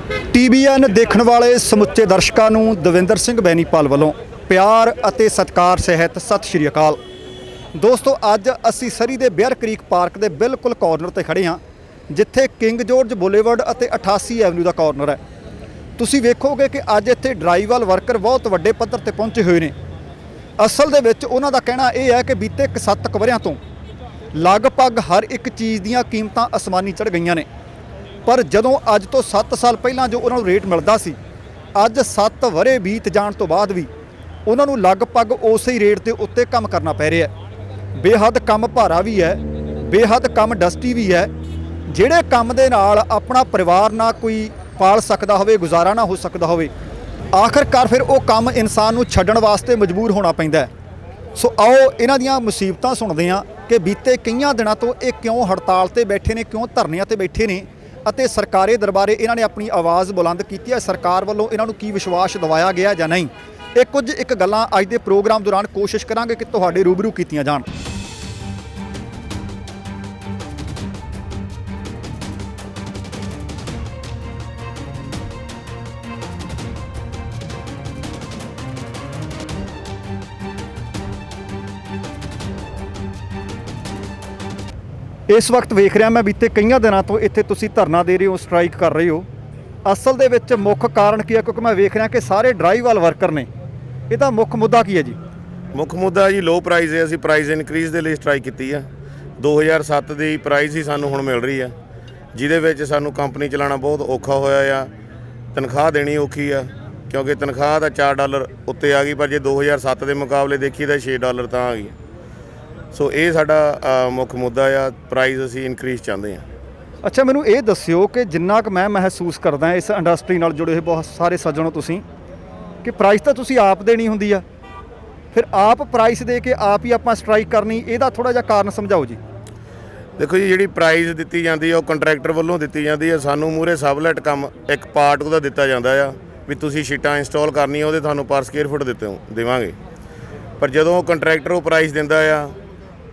TVN ਦੇਖਣ ਵਾਲੇ ਸਮੁੱਚੇ ਦਰਸ਼ਕਾਂ ਨੂੰ ਦਵਿੰਦਰ ਸਿੰਘ ਬੈਨੀਪਾਲ ਵੱਲੋਂ ਪਿਆਰ ਅਤੇ ਸਤਿਕਾਰ ਸਹਿਤ ਸਤਿ ਸ਼੍ਰੀ ਅਕਾਲ। ਦੋਸਤੋ, ਅੱਜ ਅਸੀਂ ਸਰੀ ਦੇ ਬੇਅਰ ਕ੍ਰੀਕ ਪਾਰਕ ਦੇ ਬਿਲਕੁਲ ਕਾਰਨਰ ਤੇ ਖੜੇ ਹਾਂ, ਜਿੱਥੇ ਕਿੰਗ ਜਾਰਜ ਬੁਲੇਵਾਰਡ ਅਤੇ 88 ਐਵਨਿਊ ਦਾ ਕਾਰਨਰ ਹੈ। ਤੁਸੀਂ ਵੇਖੋਗੇ ਕਿ ਅੱਜ ਇੱਥੇ ਡਰਾਈਵਲ ਵਰਕਰ ਬਹੁਤ ਵੱਡੇ ਪੱਧਰ ਤੇ ਪਹੁੰਚੇ ਹੋਏ ਨੇ। ਅਸਲ ਦੇ ਵਿੱਚ ਉਹਨਾਂ ਦਾ ਕਹਿਣਾ ਇਹ ਹੈ ਕਿ ਬੀਤੇ 7 ਵਰ੍ਹਿਆਂ ਤੋਂ ਲਗਭਗ ਹਰ ਇੱਕ ਚੀਜ਼ ਦੀਆਂ ਕੀਮਤਾਂ ਅਸਮਾਨੀ ਚੜ੍ਹ ਗਈਆਂ ਨੇ। ਪਰ ਜਦੋਂ ਅੱਜ ਤੋਂ 7 ਸਾਲ ਪਹਿਲਾਂ ਜੋ ਉਹਨਾਂ ਨੂੰ ਰੇਟ ਮਿਲਦਾ ਸੀ, ਅੱਜ 7 ਵਰ੍ਹੇ ਬੀਤ ਜਾਣ ਤੋਂ ਬਾਅਦ ਵੀ ਉਹਨਾਂ ਨੂੰ ਲਗਭਗ ਉਸੇ ਹੀ ਰੇਟ ਦੇ ਉੱਤੇ ਕੰਮ ਕਰਨਾ ਪੈ ਰਿਹਾ ਹੈ। ਬੇਹੱਦ ਕੰਮ ਭਾਰਾ ਵੀ ਹੈ, ਬੇਹੱਦ ਕੰਮ ਡਸਟੀ ਵੀ ਹੈ। ਜਿਹੜੇ ਕੰਮ ਦੇ ਨਾਲ ਆਪਣਾ ਪਰਿਵਾਰ ਨਾ ਕੋਈ ਪਾਲ ਸਕਦਾ ਹੋਵੇ, ਗੁਜ਼ਾਰਾ ਨਾ ਹੋ ਸਕਦਾ ਹੋਵੇ, ਆਖਰਕਾਰ ਫਿਰ ਉਹ ਕੰਮ ਇਨਸਾਨ ਨੂੰ ਛੱਡਣ ਵਾਸਤੇ ਮਜਬੂਰ ਹੋਣਾ ਪੈਂਦਾ ਹੈ। ਸੋ ਆਓ ਇਹਨਾਂ ਦੀਆਂ ਮੁਸੀਬਤਾਂ ਸੁਣਦੇ ਹਾਂ ਕਿ ਬੀਤੇ ਕਈਆਂ ਦਿਨਾਂ ਤੋਂ ਇਹ ਕਿਉਂ ਹੜਤਾਲ ਤੇ ਬੈਠੇ ਨੇ, ਕਿਉਂ ਧਰਨਿਆਂ ਤੇ ਬੈਠੇ ਨੇ ਅਤੇ ਸਰਕਾਰੀ ਦਰਬਾਰੇ ਇਹਨਾਂ ਨੇ ਆਪਣੀ ਆਵਾਜ਼ ਬੁਲੰਦ ਕੀਤੀ ਹੈ। ਸਰਕਾਰ ਵੱਲੋਂ ਇਹਨਾਂ ਨੂੰ ਕੀ ਵਿਸ਼ਵਾਸ ਦਿਵਾਇਆ ਗਿਆ ਜਾਂ ਨਹੀਂ, ਇਹ ਕੁਝ ਇੱਕ ਗੱਲਾਂ ਅੱਜ ਦੇ ਪ੍ਰੋਗਰਾਮ ਦੌਰਾਨ ਕੋਸ਼ਿਸ਼ ਕਰਾਂਗੇ ਕਿ ਤੁਹਾਡੇ ਰੂਬਰੂ ਕੀਤੀਆਂ ਜਾਣ। ਇਸ ਵਕਤ ਵੇਖ ਰਿਹਾ ਮੈਂ ਬੀਤੇ ਕਈਆਂ ਦਿਨਾਂ ਤੋਂ ਇੱਥੇ ਤੁਸੀਂ ਧਰਨਾ ਦੇ ਰਹੇ ਹੋ, ਸਟ੍ਰਾਈਕ ਕਰ ਰਹੇ ਹੋ। ਅਸਲ ਦੇ ਵਿੱਚ ਮੁੱਖ ਕਾਰਨ ਕੀ ਹੈ? ਕਿਉਂਕਿ ਮੈਂ ਵੇਖ ਰਿਹਾ ਕਿ ਸਾਰੇ ਡਰਾਈਵਲ ਵਰਕਰ ਨੇ। ਇਹਦਾ ਮੁੱਖ ਮੁੱਦਾ ਕੀ ਹੈ ਜੀ? ਮੁੱਖ ਮੁੱਦਾ ਜੀ ਲੋ ਪ੍ਰਾਈਸ ਹੈ। ਅਸੀਂ ਪ੍ਰਾਈਸ ਇਨਕਰੀਜ਼ ਦੇ ਲਈ ਸਟ੍ਰਾਈਕ ਕੀਤੀ ਆ। 2007 ਦੀ ਪ੍ਰਾਈਸ ਹੀ ਸਾਨੂੰ ਹੁਣ ਮਿਲ ਰਹੀ ਆ, ਜਿਹਦੇ ਵਿੱਚ ਸਾਨੂੰ ਕੰਪਨੀ ਚਲਾਉਣਾ ਬਹੁਤ ਔਖਾ ਹੋਇਆ ਆ। ਤਨਖਾਹ ਦੇਣੀ ਔਖੀ ਆ, ਕਿਉਂਕਿ ਤਨਖਾਹ ਦਾ $4 ਉੱਤੇ ਆ ਗਈ, ਪਰ ਜੇ 2007 ਦੇ ਮੁਕਾਬਲੇ ਦੇਖੀ ਤਾਂ $6 ਤਾਂ ਆ ਗਈ। ਸੋ ਇਹ ਸਾਡਾ ਮੁੱਖ ਮੁੱਦਾ ਆ। ਪ੍ਰਾਈਸ ਅਸੀਂ ਇਨਕਰੀਜ਼ ਚਾਹੁੰਦੇ ਹਾਂ। ਅੱਛਾ, ਮੈਨੂੰ ਇਹ ਦੱਸਿਓ ਕਿ ਜਿੰਨਾ ਕੁ ਮੈਂ ਮਹਿਸੂਸ ਕਰਦਾ ਇਸ ਇੰਡਸਟਰੀ ਨਾਲ ਜੁੜੇ ਹੋਏ ਬਹੁਤ ਸਾਰੇ ਸੱਜਣ ਹੋ ਤੁਸੀਂ, ਕਿ ਪ੍ਰਾਈਸ ਤਾਂ ਤੁਸੀਂ ਆਪ ਦੇਣੀ ਹੁੰਦੀ ਆ, ਫਿਰ ਆਪ ਪ੍ਰਾਈਸ ਦੇ ਕੇ ਆਪ ਹੀ ਆਪਾਂ ਸਟ੍ਰਾਈਕ ਕਰਨੀ, ਇਹਦਾ ਥੋੜ੍ਹਾ ਜਿਹਾ ਕਾਰਨ ਸਮਝਾਓ ਜੀ। ਦੇਖੋ ਜੀ, ਜਿਹੜੀ ਪ੍ਰਾਈਸ ਦਿੱਤੀ ਜਾਂਦੀ ਆ ਉਹ ਕੰਟਰੈਕਟਰ ਵੱਲੋਂ ਦਿੱਤੀ ਜਾਂਦੀ ਆ। ਸਾਨੂੰ ਮੂਹਰੇ ਸਬਲੈਟ ਕੰਮ ਇੱਕ ਪਾਰਟ ਉਹਦਾ ਦਿੱਤਾ ਜਾਂਦਾ ਆ ਵੀ ਤੁਸੀਂ ਸ਼ੀਟਾਂ ਇੰਸਟਾਲ ਕਰਨੀਆਂ, ਉਹਦੇ ਤੁਹਾਨੂੰ ਪਰ ਸਕੁਅਰ ਫੁੱਟ ਦੇਵਾਂਗੇ। ਪਰ ਜਦੋਂ ਉਹ ਕੰਟਰੈਕਟਰ ਉਹ ਪ੍ਰਾਈਸ ਦਿੰਦਾ ਆ,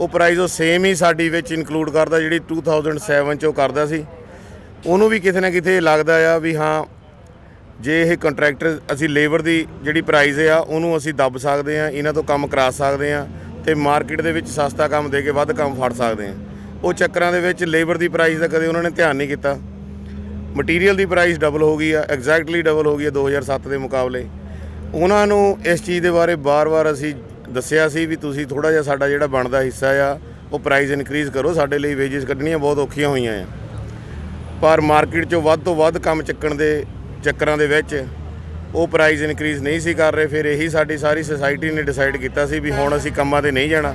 ਉਹ ਪ੍ਰਾਈਸ ਉਹ ਸੇਮ ਹੀ ਸਾਡੀ ਵਿੱਚ ਇਨਕਲੂਡ ਕਰਦਾ, ਜਿਹੜੀ 2007 'ਚ ਉਹ ਕਰਦਾ ਸੀ। ਉਹਨੂੰ ਵੀ ਕਿਤੇ ਨਾ ਕਿਤੇ ਲੱਗਦਾ ਆ ਵੀ ਹਾਂ, ਜੇ ਇਹ ਕੰਟਰੈਕਟਰ ਅਸੀਂ ਲੇਬਰ ਦੀ ਜਿਹੜੀ ਪ੍ਰਾਈਸ ਆ ਉਹਨੂੰ ਅਸੀਂ ਦੱਬ ਸਕਦੇ ਹਾਂ, ਇਹਨਾਂ ਤੋਂ ਕੰਮ ਕਰਾ ਸਕਦੇ ਹਾਂ ਅਤੇ ਮਾਰਕੀਟ ਦੇ ਵਿੱਚ ਸਸਤਾ ਕੰਮ ਦੇ ਕੇ ਵੱਧ ਕੰਮ ਫੜ ਸਕਦੇ ਹਾਂ। ਉਹ ਚੱਕਰਾਂ ਦੇ ਵਿੱਚ ਲੇਬਰ ਦੀ ਪ੍ਰਾਈਸ ਦਾ ਕਦੇ ਉਹਨਾਂ ਨੇ ਧਿਆਨ ਨਹੀਂ ਕੀਤਾ। ਮਟੀਰੀਅਲ ਦੀ ਪ੍ਰਾਈਸ ਡਬਲ ਹੋ ਗਈ ਆ, ਐਗਜ਼ੈਕਟਲੀ ਡਬਲ ਹੋ ਗਈ ਆ 2007 ਦੇ ਮੁਕਾਬਲੇ। ਉਹਨਾਂ ਨੂੰ ਇਸ ਚੀਜ਼ ਦੇ ਬਾਰੇ ਵਾਰ-ਵਾਰ ਅਸੀਂ ਦੱਸਿਆ ਸੀ ਵੀ ਤੁਸੀਂ ਥੋੜ੍ਹਾ ਜਿਹਾ ਸਾਡਾ ਜਿਹੜਾ ਬਣਦਾ ਹਿੱਸਾ ਆ ਉਹ ਪ੍ਰਾਈਸ ਇਨਕਰੀਜ਼ ਕਰੋ, ਸਾਡੇ ਲਈ ਵੇਜਿਸ ਕੱਢਣੀਆਂ ਬਹੁਤ ਔਖੀਆਂ ਹੋਈਆਂ ਆ। ਪਰ ਮਾਰਕੀਟ 'ਚੋਂ ਵੱਧ ਤੋਂ ਵੱਧ ਕੰਮ ਚੱਕਣ ਦੇ ਚੱਕਰਾਂ ਦੇ ਵਿੱਚ ਉਹ ਪ੍ਰਾਈਸ ਇਨਕਰੀਜ਼ ਨਹੀਂ ਸੀ ਕਰ ਰਹੇ। ਫਿਰ ਇਹੀ ਸਾਡੀ ਸਾਰੀ ਸੁਸਾਇਟੀ ਨੇ ਡਿਸਾਈਡ ਕੀਤਾ ਸੀ ਵੀ ਹੁਣ ਅਸੀਂ ਕੰਮਾਂ 'ਤੇ ਨਹੀਂ ਜਾਣਾ।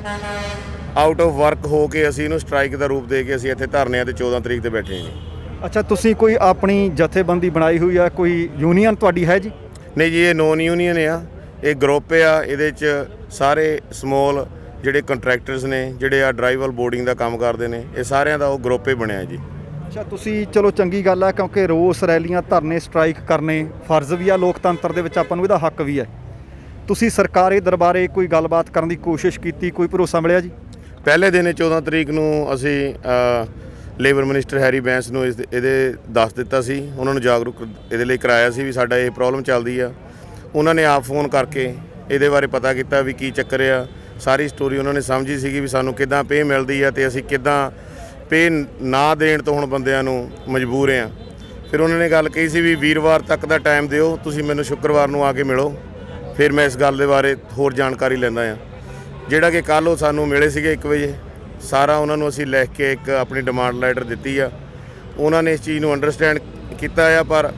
ਆਊਟ ਆਫ ਵਰਕ ਹੋ ਕੇ ਅਸੀਂ ਇਹਨੂੰ ਸਟ੍ਰਾਈਕ ਦਾ ਰੂਪ ਦੇ ਕੇ ਅਸੀਂ ਇੱਥੇ ਧਰਨਿਆਂ 'ਤੇ 14 ਤਰੀਕ 'ਤੇ ਬੈਠੇ ਹਾਂ। ਅੱਛਾ, ਤੁਸੀਂ ਕੋਈ ਆਪਣੀ ਜਥੇਬੰਦੀ ਬਣਾਈ ਹੋਈ ਆ, ਕੋਈ ਯੂਨੀਅਨ ਤੁਹਾਡੀ ਹੈ ਜੀ? ਨਹੀਂ ਜੀ, ਇਹ ਨੋਨ ਯੂਨੀਅਨ ਆ, ਇਹ ਗਰੁੱਪ ਆ। ਇਹਦੇ 'ਚ ਸਾਰੇ ਸਮੋਲ ਜਿਹੜੇ ਕੰਟਰੈਕਟਰਸ ਨੇ, ਜਿਹੜੇ ਆ ਡਰਾਈਵਲ ਬੋਰਡਿੰਗ ਦਾ ਕੰਮ ਕਰਦੇ ਨੇ, ਇਹ ਸਾਰਿਆਂ ਦਾ ਉਹ ਗਰੁੱਪ ਹੀ ਬਣਿਆ ਜੀ। ਅੱਛਾ, ਤੁਸੀਂ ਚਲੋ ਚੰਗੀ ਗੱਲ ਹੈ, ਕਿਉਂਕਿ ਰੋਸ ਰੈਲੀਆਂ, ਧਰਨੇ, ਸਟ੍ਰਾਈਕ ਕਰਨੇ ਫਰਜ਼ ਵੀ ਆ, ਲੋਕਤੰਤਰ ਦੇ ਵਿੱਚ ਆਪਾਂ ਨੂੰ ਇਹਦਾ ਹੱਕ ਵੀ ਹੈ। ਤੁਸੀਂ ਸਰਕਾਰੀ ਦਰਬਾਰੇ ਕੋਈ ਗੱਲਬਾਤ ਕਰਨ ਦੀ ਕੋਸ਼ਿਸ਼ ਕੀਤੀ, ਕੋਈ ਭਰੋਸਾ ਮਿਲਿਆ ਜੀ? ਪਹਿਲੇ ਦਿਨ 14 ਤਰੀਕ ਨੂੰ ਅਸੀਂ ਲੇਬਰ ਮਿਨਿਸਟਰ ਹੈਰੀ ਬੈਂਸ ਨੂੰ ਇਹਦੇ ਦੱਸ ਦਿੱਤਾ ਸੀ, ਉਹਨਾਂ ਨੂੰ ਜਾਗਰੂਕ ਇਹਦੇ ਲਈ ਕਰਾਇਆ ਸੀ ਵੀ ਸਾਡਾ ਇਹ ਪ੍ਰੋਬਲਮ ਚੱਲਦੀ ਆ। ਉਹਨਾਂ ਨੇ ਆਪ ਫੋਨ ਕਰਕੇ ਇਹਦੇ ਬਾਰੇ ਪਤਾ ਕੀਤਾ ਵੀ ਕੀ ਚੱਕਰ ਆ। ਸਾਰੀ ਸਟੋਰੀ ਉਹਨਾਂ ਨੇ ਸਮਝੀ ਸੀਗੀ ਵੀ ਸਾਨੂੰ ਕਿੱਦਾਂ ਪੇ ਮਿਲਦੀ ਆ ਅਤੇ ਅਸੀਂ ਕਿੱਦਾਂ ਪੇ ਨਾ ਦੇਣ ਤੋਂ ਹੁਣ ਬੰਦਿਆਂ ਨੂੰ ਮਜਬੂਰ ਹਾਂ। ਫਿਰ ਉਹਨਾਂ ਨੇ ਗੱਲ ਕਹੀ ਸੀ ਵੀ ਵੀਰਵਾਰ ਤੱਕ ਦਾ ਟਾਈਮ ਦਿਓ, ਤੁਸੀਂ ਮੈਨੂੰ ਸ਼ੁੱਕਰਵਾਰ ਨੂੰ ਆ ਕੇ ਮਿਲੋ, ਫਿਰ ਮੈਂ ਇਸ ਗੱਲ ਦੇ ਬਾਰੇ ਹੋਰ ਜਾਣਕਾਰੀ ਲੈਂਦਾ ਹਾਂ। ਜਿਹੜਾ ਕਿ ਕੱਲ੍ਹ ਉਹ ਸਾਨੂੰ ਮਿਲੇ ਸੀਗੇ 1 ਵਜੇ। ਸਾਰਾ ਉਹਨਾਂ ਨੂੰ ਅਸੀਂ ਲਿਖ ਕੇ ਇੱਕ ਆਪਣੀ ਡਿਮਾਂਡ ਲੈਟਰ ਦਿੱਤੀ ਆ। ਉਹਨਾਂ ਨੇ ਇਸ ਚੀਜ਼ ਨੂੰ ਅੰਡਰਸਟੈਂਡ ਕੀਤਾ ਆ। ਪਰ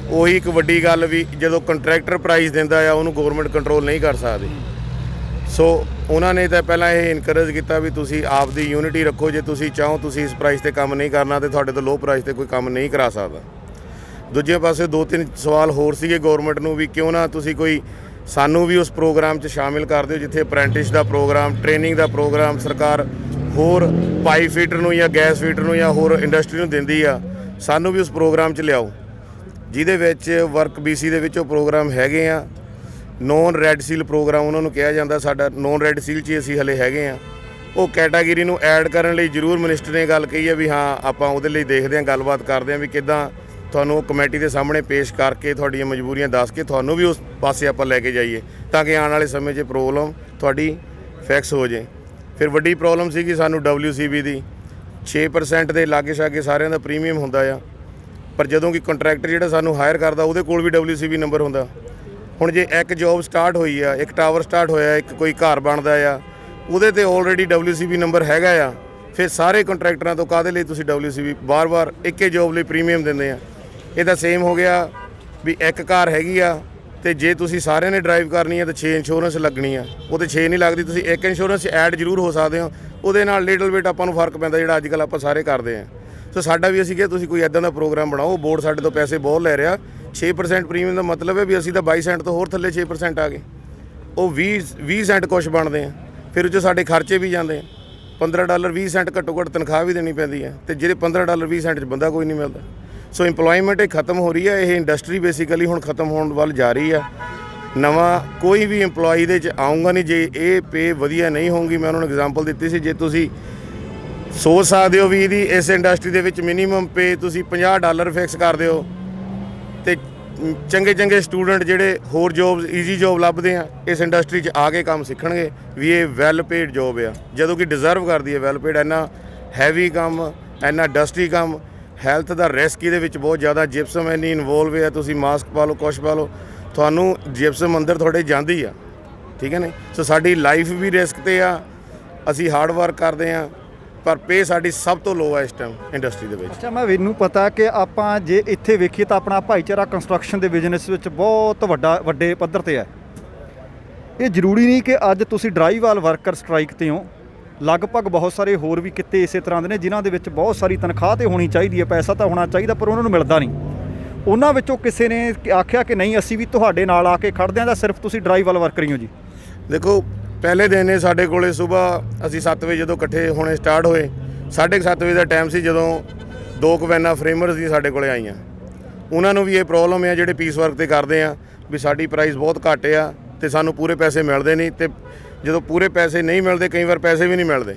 ਉਹੀ ਇੱਕ ਵੱਡੀ ਗੱਲ ਵੀ ਜਦੋਂ ਕੰਟਰੈਕਟਰ ਪ੍ਰਾਈਸ ਦਿੰਦਾ ਆ, ਉਹਨੂੰ ਗੌਰਮੈਂਟ ਕੰਟਰੋਲ ਨਹੀਂ ਕਰ ਸਕਦੀ। ਸੋ ਉਹਨਾਂ ਨੇ ਤਾਂ ਪਹਿਲਾਂ ਇਹ ਇਨਕਰੇਜ ਕੀਤਾ ਵੀ ਤੁਸੀਂ ਆਪ ਦੀ ਯੂਨਿਟੀ ਰੱਖੋ, ਜੇ ਤੁਸੀਂ ਚਾਹੋ ਤੁਸੀਂ ਇਸ ਪ੍ਰਾਈਸ 'ਤੇ ਕੰਮ ਨਹੀਂ ਕਰਨਾ ਅਤੇ ਤੁਹਾਡੇ ਤੋਂ ਲੋ ਪ੍ਰਾਈਸ 'ਤੇ ਕੋਈ ਕੰਮ ਨਹੀਂ ਕਰਾ ਸਕਦਾ। ਦੂਜੇ ਪਾਸੇ 2-3 ਸਵਾਲ ਹੋਰ ਸੀਗੇ ਗੌਰਮੈਂਟ ਨੂੰ ਵੀ ਕਿਉਂ ਨਾ ਤੁਸੀਂ ਕੋਈ ਸਾਨੂੰ ਵੀ ਉਸ ਪ੍ਰੋਗਰਾਮ 'ਚ ਸ਼ਾਮਿਲ ਕਰ ਦਿਓ, ਜਿੱਥੇ ਅਪ੍ਰੈਂਟਿਸ ਦਾ ਪ੍ਰੋਗਰਾਮ, ਟ੍ਰੇਨਿੰਗ ਦਾ ਪ੍ਰੋਗਰਾਮ ਸਰਕਾਰ ਹੋਰ ਪਾਈਪ ਫੀਟਰ ਨੂੰ ਜਾਂ ਗੈਸ ਫੀਟਰ ਨੂੰ ਜਾਂ ਹੋਰ ਇੰਡਸਟਰੀ ਨੂੰ ਦਿੰਦੀ ਆ। ਸਾਨੂੰ ਵੀ ਉਸ ਪ੍ਰੋਗਰਾਮ 'ਚ ਲਿਆਓ, ਜਿਹਦੇ ਵਿੱਚ ਵਰਕ BC ਦੇ ਵਿੱਚ ਉਹ ਪ੍ਰੋਗਰਾਮ ਹੈਗੇ ਆ। ਨੋਨ ਰੈੱਡ ਸੀਲ ਪ੍ਰੋਗਰਾਮ ਉਹਨਾਂ ਨੂੰ ਕਿਹਾ ਜਾਂਦਾ, ਸਾਡਾ ਨੋਨ ਰੈੱਡ ਸੀਲ 'ਚ ਹੀ ਅਸੀਂ ਹਲੇ ਹੈਗੇ ਆ। ਉਹ ਕੈਟਾਗਰੀ ਨੂੰ ਐਡ ਕਰਨ ਲਈ ਜ਼ਰੂਰ ਮਿਨਿਸਟਰ ਨੇ ਗੱਲ ਕਹੀ ਹੈ ਵੀ ਹਾਂ ਆਪਾਂ ਉਹਦੇ ਲਈ ਦੇਖਦੇ ਹਾਂ, ਗੱਲਬਾਤ ਕਰਦੇ ਹਾਂ ਵੀ ਕਿੱਦਾਂ ਤੁਹਾਨੂੰ ਉਹ ਕਮੇਟੀ ਦੇ ਸਾਹਮਣੇ ਪੇਸ਼ ਕਰਕੇ ਤੁਹਾਡੀਆਂ ਮਜਬੂਰੀਆਂ ਦੱਸ ਕੇ ਤੁਹਾਨੂੰ ਵੀ ਉਸ ਪਾਸੇ ਆਪਾਂ ਲੈ ਕੇ ਜਾਈਏ ਤਾਂ ਕਿ ਆਉਣ ਵਾਲੇ ਸਮੇਂ 'ਚ ਪ੍ਰੋਬਲਮ ਤੁਹਾਡੀ ਫਿਕਸ ਹੋ ਜੇ। ਫਿਰ ਵੱਡੀ ਪ੍ਰੋਬਲਮ ਸੀਗੀ ਸਾਨੂੰ WCB ਦੀ 6% ਦੇ ਲਾਗੇ ਛਾਗੇ ਸਾਰਿਆਂ ਦਾ ਪ੍ਰੀਮੀਅਮ ਹੁੰਦਾ ਆ, ਪਰ ਜਦੋਂ ਕਿ ਕੰਟਰੈਕਟਰ ਜਿਹੜਾ ਸਾਨੂੰ ਹਾਇਰ ਕਰਦਾ ਉਹਦੇ ਕੋਲ ਵੀ WCB ਨੰਬਰ ਹੁੰਦਾ। ਹੁਣ ਜੇ ਇੱਕ ਜੋਬ ਸਟਾਰਟ ਹੋਈ ਆ, ਇੱਕ ਟਾਵਰ ਸਟਾਰਟ ਹੋਇਆ, ਇੱਕ ਕੋਈ ਘਰ ਬਣਦਾ ਆ, ਉਹਦੇ ਤੇ ਆਲਰੇਡੀ WCB ਨੰਬਰ ਹੈਗਾ ਆ, ਫਿਰ ਸਾਰੇ ਕੰਟਰੈਕਟਰਾਂ ਤੋਂ ਕਾਹਦੇ ਲਈ ਤੁਸੀਂ WCB ਬਾਰ-ਬਾਰ ਇੱਕੇ ਜੋਬ ਲਈ ਪ੍ਰੀਮੀਅਮ ਦਿੰਦੇ ਆ। ਇਹਦਾ ਸੇਮ ਹੋ ਗਿਆ ਵੀ ਇੱਕ ਕਾਰ ਹੈਗੀ ਆ ਤੇ ਜੇ ਤੁਸੀਂ ਸਾਰਿਆਂ ਨੇ ਡਰਾਈਵ ਕਰਨੀ ਹੈ ਤਾਂ 6 ਇੰਸ਼ੋਰੈਂਸ ਲੱਗਣੀ ਆ, ਉਹ ਤੇ 6 ਨਹੀਂ ਲੱਗਦੀ, ਤੁਸੀਂ ਇੱਕ ਇੰਸ਼ੋਰੈਂਸ ਐਡ ਜ਼ਰੂਰ ਹੋ ਸਕਦੇ ਹੋ, ਉਹਦੇ ਨਾਲ ਲਿਟਲ ਬਿਟ ਆਪਾਂ ਨੂੰ ਫਰਕ ਪੈਂਦਾ ਜਿਹੜਾ ਅੱਜ ਕੱਲ੍ਹ ਆਪਾਂ ਸਾਰੇ ਕਰਦੇ ਆ। ਸੋ ਸਾਡਾ ਵੀ ਅਸੀਂ ਕਿਹਾ ਤੁਸੀਂ ਕੋਈ ਇੱਦਾਂ ਦਾ ਪ੍ਰੋਗਰਾਮ ਬਣਾਓ, ਬੋਰਡ ਸਾਡੇ ਤੋਂ ਪੈਸੇ ਬਹੁਤ ਲੈ ਰਿਹਾ, 6% ਪ੍ਰੀਮੀਅਮ ਦਾ ਮਤਲਬ ਹੈ ਵੀ ਅਸੀਂ ਤਾਂ 22 ਸੈਂਟ ਤੋਂ ਹੋਰ ਥੱਲੇ 6% ਆ ਗਏ, ਉਹ 20 ਸੈਂਟ ਕੁਛ ਬਣਦੇ ਆ, ਫਿਰ ਉਹ 'ਚ ਸਾਡੇ ਖਰਚੇ ਵੀ ਜਾਂਦੇ ਆ। $15 20 ਸੈਂਟ ਘੱਟੋ ਘੱਟ ਤਨਖਾਹ ਵੀ ਦੇਣੀ ਪੈਂਦੀ ਹੈ ਤੇ ਜਿਹੜੇ $15 20 ਸੈਂਟ 'ਚ ਬੰਦਾ ਕੋਈ ਨਹੀਂ ਮਿਲਦਾ। ਸੋ ਇੰਪਲੋਇਮੈਂਟ ਇਹ ਖਤਮ ਹੋ ਰਹੀ ਹੈ, ਇਹ ਇੰਡਸਟਰੀ ਬੇਸਿਕਲੀ ਹੁਣ ਖਤਮ ਹੋਣ ਵੱਲ ਜਾ ਰਹੀ ਆ। ਨਵਾਂ ਕੋਈ ਵੀ ਇੰਪਲੋਈ ਦੇ 'ਚ ਆਊਂਗਾ ਨਹੀਂ ਜੇ ਇਹ ਪੇ ਵਧੀਆ ਨਹੀਂ ਹੋਊਗੀ। ਮੈਂ ਉਹਨਾਂ ਨੂੰ ਐਗਜ਼ਾਮਪਲ ਦਿੱਤੀ ਸੀ, ਜੇ ਤੁਸੀਂ ਸੋਚ ਸਕਦੇ ਹੋ ਵੀ ਇਹਦੀ ਇਸ ਇੰਡਸਟਰੀ ਦੇ ਵਿੱਚ ਮਿਨੀਮਮ ਪੇ ਤੁਸੀਂ $50 ਫਿਕਸ ਕਰ ਦਿਓ ਤੇ ਚੰਗੇ ਸਟੂਡੈਂਟ ਜਿਹੜੇ ਹੋਰ ਜੋਬਸ ਈਜ਼ੀ ਜੋਬ ਲੱਭਦੇ ਆ ਇਸ ਇੰਡਸਟਰੀ 'ਚ ਆ ਕੇ ਕੰਮ ਸਿੱਖਣਗੇ ਵੀ ਇਹ ਵੈਲ ਪੇਡ ਜੋਬ ਆ, ਜਦੋਂ ਕਿ ਡਿਜ਼ਰਵ ਕਰਦੀ ਹੈ ਵੈਲ ਪੇਡ। ਇੰਨਾ ਹੈਵੀ ਕੰਮ, ਇੰਨਾ ਡਸਟੀ ਕੰਮ, ਹੈਲਥ ਦਾ ਰਿਸਕ ਇਹਦੇ ਵਿੱਚ ਬਹੁਤ ਜ਼ਿਆਦਾ, ਜਿਪਸਮ ਇੰਨੀ ਇਨਵੋਲਵ ਹੈ, ਤੁਸੀਂ ਮਾਸਕ ਪਾ ਲਓ, ਕੁਛ ਪਾ ਲਓ, ਤੁਹਾਨੂੰ ਜਿਪਸਮ ਅੰਦਰ ਤੁਹਾਡੇ ਜਾਂਦੀ ਆ, ਠੀਕ ਹੈ ਨੇ। ਸੋ ਸਾਡੀ ਲਾਈਫ ਵੀ ਰਿਸਕ 'ਤੇ ਆ, ਅਸੀਂ ਹਾਰਡ ਵਰਕ ਕਰਦੇ ਆ, ਪਰ ਪੇ ਸਾਡੀ ਸਭ ਤੋਂ ਲੋ ਹੈ ਇਸ ਟਾਈਮ ਇੰਡਸਟਰੀ ਦੇ ਵਿੱਚ। ਅੱਛਾ, ਮੈਨੂੰ ਪਤਾ ਕਿ ਆਪਾਂ ਜੇ ਇੱਥੇ ਵੇਖੀਏ ਤਾਂ ਆਪਣਾ ਭਾਈਚਾਰਾ ਕੰਸਟਰਕਸ਼ਨ ਦੇ ਬਿਜ਼ਨਸ ਵਿੱਚ ਬਹੁਤ ਵੱਡੇ ਪੱਧਰ ਤੇ ਹੈ। ਇਹ ਜ਼ਰੂਰੀ ਨਹੀਂ ਕਿ ਅੱਜ ਤੁਸੀਂ ਡਰਾਈਵਵਾਲ ਵਰਕਰ ਸਟ੍ਰਾਈਕ ਤੇ ਹੋ, ਲਗਭਗ ਬਹੁਤ ਸਾਰੇ ਹੋਰ ਵੀ ਕਿੱਤੇ ਇਸੇ ਤਰ੍ਹਾਂ ਦੇ ਨੇ ਜਿਨ੍ਹਾਂ ਦੇ ਵਿੱਚ ਬਹੁਤ ਸਾਰੀ ਤਨਖਾਹ ਤੇ ਹੋਣੀ ਚਾਹੀਦੀ ਹੈ, ਪੈਸਾ ਤਾਂ ਹੋਣਾ ਚਾਹੀਦਾ, ਪਰ ਉਹਨਾਂ ਨੂੰ ਮਿਲਦਾ ਨਹੀਂ। ਉਹਨਾਂ ਵਿੱਚੋਂ ਕਿਸੇ ਨੇ ਆਖਿਆ ਕਿ ਨਹੀਂ ਅਸੀਂ ਵੀ ਤੁਹਾਡੇ ਨਾਲ ਆ ਕੇ ਖੜਦੇ ਹਾਂ ਜਾਂ ਸਿਰਫ ਤੁਸੀਂ ਡਰਾਈਵਵਾਲ ਵਰਕਰ ਹੀ ਹੋ ਜੀ? ਦੇਖੋ, ਪਹਿਲੇ ਦਿਨ ਨੇ ਸਾਡੇ ਕੋਲੇ ਸਵੇਰ ਅਸੀਂ 7 ਵਜੇ ਜਦੋਂ ਇਕੱਠੇ ਹੋਣੇ ਸਟਾਰਟ ਹੋਏ, 7:30 ਵਜੇ ਦਾ ਟਾਈਮ ਸੀ ਜਦੋਂ 2 ਵੈਨਾਂ ਫਰੇਮਰਸ ਦੀ ਸਾਡੇ ਕੋਲੇ ਆਈਆਂ। ਉਹਨਾਂ ਨੂੰ ਵੀ ਇਹ ਪ੍ਰੋਬਲਮ ਹੈ ਜਿਹੜੇ ਪੀਸ ਵਰਕ ਤੇ ਕਰਦੇ ਆ ਵੀ ਸਾਡੀ ਪ੍ਰਾਈਸ ਬਹੁਤ ਘੱਟ ਆ ਤੇ ਸਾਨੂੰ ਪੂਰੇ ਪੈਸੇ ਮਿਲਦੇ ਨਹੀਂ, ਤੇ ਜਦੋਂ ਪੂਰੇ ਪੈਸੇ ਨਹੀਂ ਮਿਲਦੇ ਕਈ ਵਾਰ ਪੈਸੇ ਵੀ ਨਹੀਂ ਮਿਲਦੇ।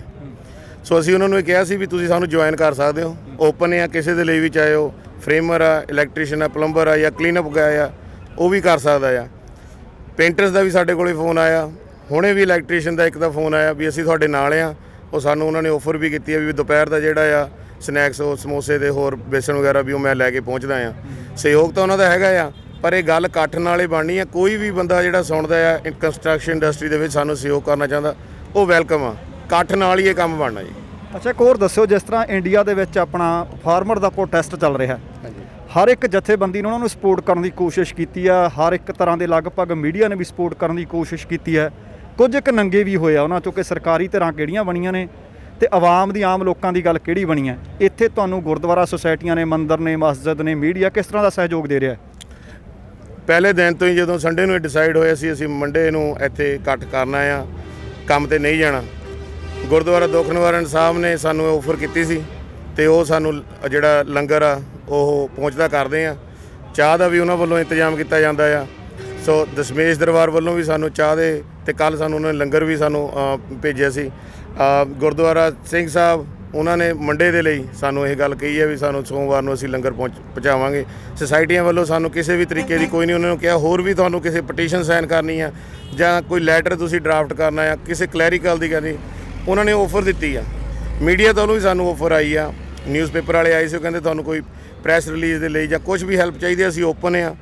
ਸੋ ਅਸੀਂ ਉਹਨਾਂ ਨੂੰ ਇਹ ਕਿਹਾ ਸੀ ਵੀ ਤੁਸੀਂ ਸਾਨੂੰ ਜੁਆਇਨ ਕਰ ਸਕਦੇ ਹੋ, ਓਪਨ ਆ ਕਿਸੇ ਦੇ ਲਈ ਵੀ, ਚਾਹੇ ਉਹ ਫਰੇਮਰ ਆ, ਇਲੈਕਟ੍ਰੀਸ਼ੀਅਨ ਆ, ਪਲੰਬਰ ਆ ਜਾਂ ਕਲੀਨਅਪ ਗਾਇ ਆ, ਉਹ ਵੀ ਕਰ ਸਕਦਾ ਆ। ਪੇਂਟਰਸ ਦਾ ਵੀ ਸਾਡੇ ਕੋਲੇ ਫੋਨ ਆਇਆ, ਹੁਣੇ ਵੀ ਇਲੈਕਟ੍ਰੀਸ਼ੀਅਨ ਦਾ ਇੱਕ ਦਾ ਫੋਨ ਆਇਆ ਵੀ ਅਸੀਂ ਤੁਹਾਡੇ ਨਾਲ ਆ। ਉਹ ਸਾਨੂੰ ਉਹਨਾਂ ਨੇ ਆਫਰ ਵੀ ਕੀਤੀ ਹੈ ਵੀ ਦੁਪਹਿਰ ਦਾ ਜਿਹੜਾ ਆ ਸਨੈਕਸ, ਉਹ ਸਮੋਸੇ ਦੇ ਹੋਰ ਬੇਸਣ ਵਗੈਰਾ ਵੀ ਉਹ ਮੈਂ ਲੈ ਕੇ ਪਹੁੰਚਦਾ ਆ। ਸਹਿਯੋਗ ਤਾਂ ਉਹਨਾਂ ਦਾ ਹੈਗਾ ਆ, ਪਰ ਇਹ ਗੱਲ ਇਕੱਠ ਨਾਲ ਹੀ ਬਣਨੀ ਆ। ਕੋਈ ਵੀ ਬੰਦਾ ਜਿਹੜਾ ਸੁਣਦਾ ਆ ਕੰਸਟਰਕਸ਼ਨ ਇੰਡਸਟਰੀ ਦੇ ਵਿੱਚ ਸਾਨੂੰ ਸਹਿਯੋਗ ਕਰਨਾ ਚਾਹੁੰਦਾ, ਉਹ ਵੈਲਕਮ ਆ, ਇਕੱਠ ਨਾਲ ਹੀ ਇਹ ਕੰਮ ਬਣਨਾ ਜੀ। ਅੱਛਾ, ਇੱਕ ਹੋਰ ਦੱਸਿਓ, ਜਿਸ ਤਰ੍ਹਾਂ ਇੰਡੀਆ ਦੇ ਵਿੱਚ ਆਪਣਾ ਫਾਰਮਰ ਦਾ ਪ੍ਰੋਟੈਸਟ ਚੱਲ ਰਿਹਾ, ਹਰ ਇੱਕ ਜਥੇਬੰਦੀ ਨੇ ਉਹਨਾਂ ਨੂੰ ਸਪੋਰਟ ਕਰਨ ਦੀ ਕੋਸ਼ਿਸ਼ ਕੀਤੀ ਆ, ਹਰ ਇੱਕ ਤਰ੍ਹਾਂ ਦੇ ਲਗਭਗ ਮੀਡੀਆ ਨੇ ਵੀ ਸਪੋਰਟ ਕਰਨ ਦੀ ਕੋਸ਼ਿਸ਼ ਕੀਤੀ ਹੈ, ਕੁਝ ਇੱਕ ਨੰਗੇ ਵੀ ਹੋਏ ਆ ਉਹਨਾਂ ਚੋਂ ਕਿ ਸਰਕਾਰੀ ਧਿਰਾਂ ਕਿਹੜੀਆਂ ਬਣੀਆਂ ਨੇ ਤੇ ਆਵਾਮ ਦੀ, ਆਮ ਲੋਕਾਂ ਦੀ ਗੱਲ ਕਿਹੜੀ ਬਣੀ ਹੈ। ਇੱਥੇ ਤੁਹਾਨੂੰ ਗੁਰਦੁਆਰਾ ਸੁਸਾਇਟੀਆਂ ਨੇ, ਮੰਦਰ ਨੇ, ਮਸਜਿਦ ਨੇ, ਮੀਡੀਆ ਕਿਸ ਤਰ੍ਹਾਂ ਦਾ ਸਹਿਯੋਗ ਦੇ ਰਿਹਾ? ਪਹਿਲੇ ਦਿਨ ਤੋਂ ਹੀ ਜਦੋਂ ਸੰਡੇ ਨੂੰ ਇਹ ਡਿਸਾਈਡ ਹੋਇਆ ਸੀ ਅਸੀਂ ਮੰਡੇ ਨੂੰ ਇੱਥੇ ਇਕੱਠ ਕਰਨਾ ਆ, ਕੰਮ ਤੇ ਨਹੀਂ ਜਾਣਾ, ਗੁਰਦੁਆਰਾ ਦੁੱਖ ਨਿਵਾਰਨ ਸਾਹਿਬ ਨੇ ਸਾਨੂੰ ਆਫਰ ਕੀਤੀ ਸੀ ਤੇ ਉਹ ਸਾਨੂੰ ਜਿਹੜਾ ਲੰਗਰ ਆ ਉਹ ਪਹੁੰਚਦਾ ਕਰਦੇ ਆ। ਚਾਹ ਦਾ ਵੀ ਉਹਨਾਂ ਵੱਲੋਂ ਇੰਤਜ਼ਾਮ ਕੀਤਾ ਜਾਂਦਾ ਆ। ਸੋ ਦਸ਼ਮੇਸ਼ ਦਰਬਾਰ ਵੱਲੋਂ ਵੀ ਸਾਨੂੰ ਚਾਹ ਦੇ, ਤੇ ਕੱਲ੍ਹ ਸਾਨੂੰ ਉਹਨਾਂ ਨੇ ਲੰਗਰ ਵੀ ਸਾਨੂੰ ਭੇਜਿਆ ਸੀ। ਗੁਰਦੁਆਰਾ ਸਿੰਘ ਸਾਹਿਬ ਉਹਨਾਂ ਨੇ ਮੰਡੇ ਦੇ ਲਈ ਸਾਨੂੰ ਇਹ ਗੱਲ ਕਹੀ ਹੈ ਵੀ ਸਾਨੂੰ ਸੋਮਵਾਰ ਨੂੰ ਅਸੀਂ ਲੰਗਰ ਪਹੁੰਚਾਵਾਂਗੇ। ਸੁਸਾਇਟੀਆਂ ਵੱਲੋਂ ਸਾਨੂੰ ਕਿਸੇ ਵੀ ਤਰੀਕੇ ਦੀ ਕੋਈ ਨਹੀਂ, ਉਹਨਾਂ ਨੂੰ ਕਿਹਾ ਹੋਰ ਵੀ ਤੁਹਾਨੂੰ ਕਿਸੇ ਪਟੀਸ਼ਨ ਸਾਈਨ ਕਰਨੀ ਆ ਜਾਂ ਕੋਈ ਲੈਟਰ ਤੁਸੀਂ ਡਰਾਫਟ ਕਰਨਾ ਆ, ਕਿਸੇ ਕਲੈਰੀਕਲ ਦੀ ਕਰਨੀ, ਉਹਨਾਂ ਨੇ ਆਫਰ ਦਿੱਤੀ ਆ। ਮੀਡੀਆ ਤੋਂ ਵੀ ਸਾਨੂੰ ਆਫਰ ਆਈ ਆ, ਨਿਊਜ਼ਪੇਪਰ ਵਾਲੇ ਆਏ ਸੀ, ਉਹ ਕਹਿੰਦੇ ਤੁਹਾਨੂੰ ਕੋਈ ਪ੍ਰੈਸ ਰਿਲੀਜ਼ ਦੇ ਲਈ ਜਾਂ ਕੁਝ ਵੀ ਹੈਲਪ ਚਾਹੀਦੀ ਹੈ ਅਸੀਂ ਓਪਨ ਆ।